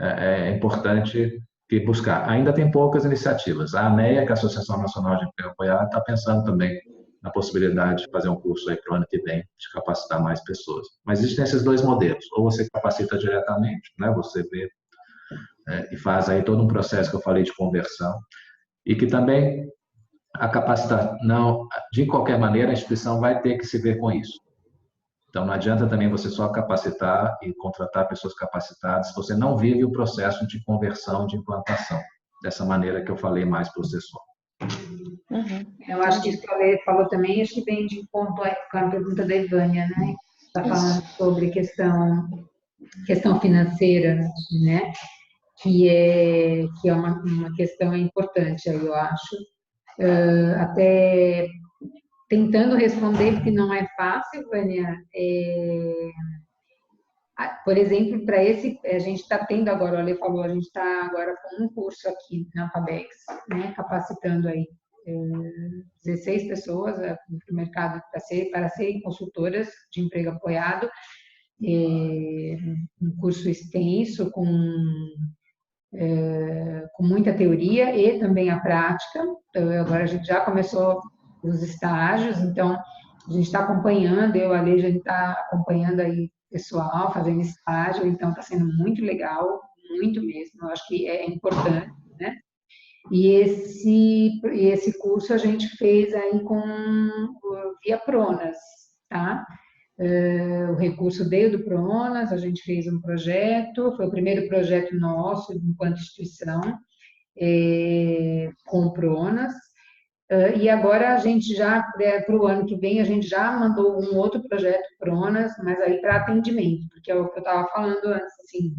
é importante buscar. Ainda tem poucas iniciativas. A ANEA, que é a Associação Nacional de Emprego Apoiado, está pensando também na possibilidade de fazer um curso aí para o ano que vem, de capacitar mais pessoas. Mas existem esses dois modelos. Ou você capacita diretamente, né? Você vê e faz aí todo um processo que eu falei de conversão, e que também a capacitação, não, de qualquer maneira, a instituição vai ter que se ver com isso. Então, não adianta também você só capacitar e contratar pessoas capacitadas se você não vive o processo de conversão, de implantação, dessa maneira que eu falei mais para o assessor. Eu acho que isso que a falou também, acho que vem de encontro com a pergunta da Ivânia, né? Está falando sobre questão financeira, né? Que é uma questão importante, aí eu acho. Até tentando responder, porque não é fácil, Vânia. Por exemplo, para esse, a gente está tendo agora, o Ale falou, a gente está agora com um curso aqui na PABEX, né, capacitando aí 16 pessoas no mercado para serem consultoras de emprego apoiado, um curso extenso, com muita teoria e também a prática. Então, agora a gente já começou os estágios, então a gente está acompanhando, eu, a Ale, a gente está acompanhando aí pessoal, fazendo estágio, então está sendo muito legal, muito mesmo, eu acho que é importante, né? E esse curso a gente fez aí via Pronas, tá? O recurso veio do Pronas, a gente fez um projeto, foi o primeiro projeto nosso enquanto instituição, com o Pronas, e agora a gente já, para o ano que vem, a gente já mandou um outro projeto Pronas, mas aí para atendimento, porque é o que eu estava falando antes, assim,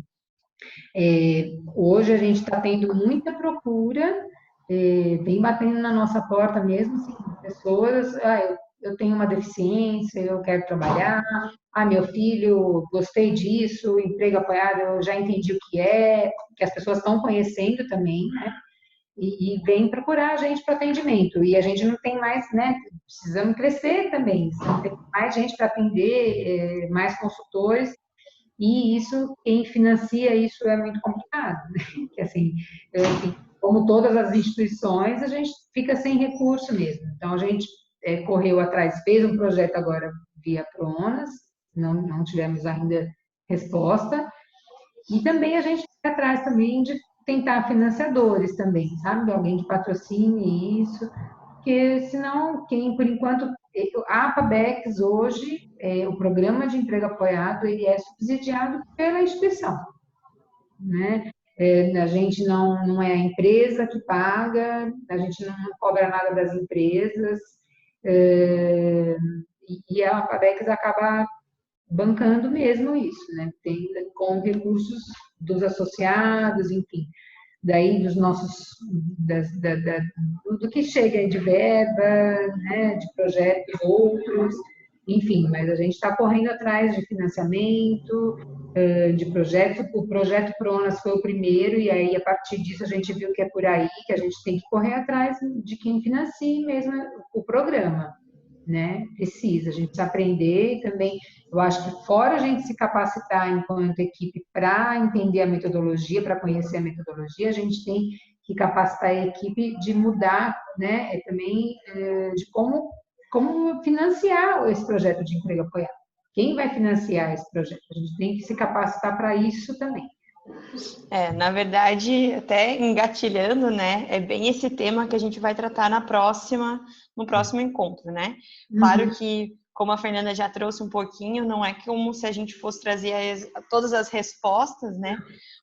hoje a gente está tendo muita procura, vem batendo na nossa porta mesmo, assim, pessoas, eu tenho uma deficiência, eu quero trabalhar, meu filho, gostei disso, emprego apoiado, eu já entendi o que as pessoas estão conhecendo também, né? E vem procurar a gente para atendimento. E a gente não tem mais, né? Precisamos crescer também, precisamos ter mais gente para atender, mais consultores. E isso, quem financia isso é muito complicado, né? Que assim, como todas as instituições, a gente fica sem recurso mesmo. Então, a gente correu atrás, fez um projeto agora via Pronas, não tivemos ainda resposta. E também a gente fica atrás também de tentar financiadores também, sabe? Alguém que patrocine isso, porque senão, por enquanto, a PABEX hoje, o programa de emprego apoiado, ele é subsidiado pela instituição, né? A gente não é a empresa que paga, a gente não cobra nada das empresas, e a PABEX acaba bancando mesmo isso, né? Com recursos dos associados, enfim, daí dos nossos, do que chega de verba, né? De projetos outros, enfim, mas a gente está correndo atrás de financiamento, de projetos. O projeto Pronas foi o primeiro, e aí a partir disso a gente viu que é por aí que a gente tem que correr atrás de quem financie mesmo o programa, né? Precisa, a gente precisa aprender e também, eu acho que fora a gente se capacitar enquanto equipe para entender a metodologia, para conhecer a metodologia, a gente tem que capacitar a equipe de mudar, né? Também de como financiar esse projeto de emprego apoiado. Quem vai financiar esse projeto? A gente tem que se capacitar para isso também. Na verdade, até engatilhando, né? É bem esse tema que a gente vai tratar no próximo encontro, né? Claro que, como a Fernanda já trouxe um pouquinho, não é como se a gente fosse trazer todas as respostas, né?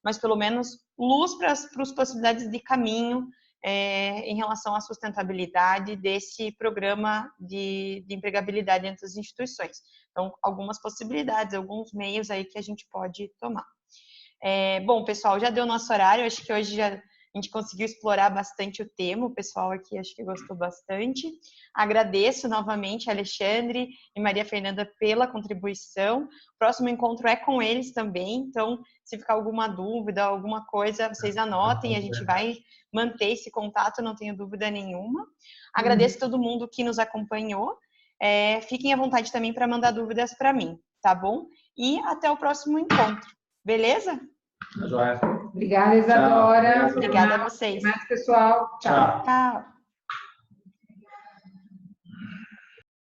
Mas pelo menos luz para as possibilidades de caminho em relação à sustentabilidade desse programa de empregabilidade entre as instituições. Então, algumas possibilidades, alguns meios aí que a gente pode tomar. Bom, pessoal, já deu nosso horário, acho que hoje a A gente conseguiu explorar bastante o tema, o pessoal aqui acho que gostou bastante. Agradeço novamente a Alexandre e Maria Fernanda pela contribuição. O próximo encontro é com eles também, então se ficar alguma dúvida, alguma coisa, vocês anotem, a gente vai manter esse contato, não tenho dúvida nenhuma. Agradeço a todo mundo que nos acompanhou. Fiquem à vontade também para mandar dúvidas para mim, tá bom? E até o próximo encontro, beleza? Joia. Obrigada, Isadora. Obrigada a vocês. Até mais, pessoal. Tchau. Tchau.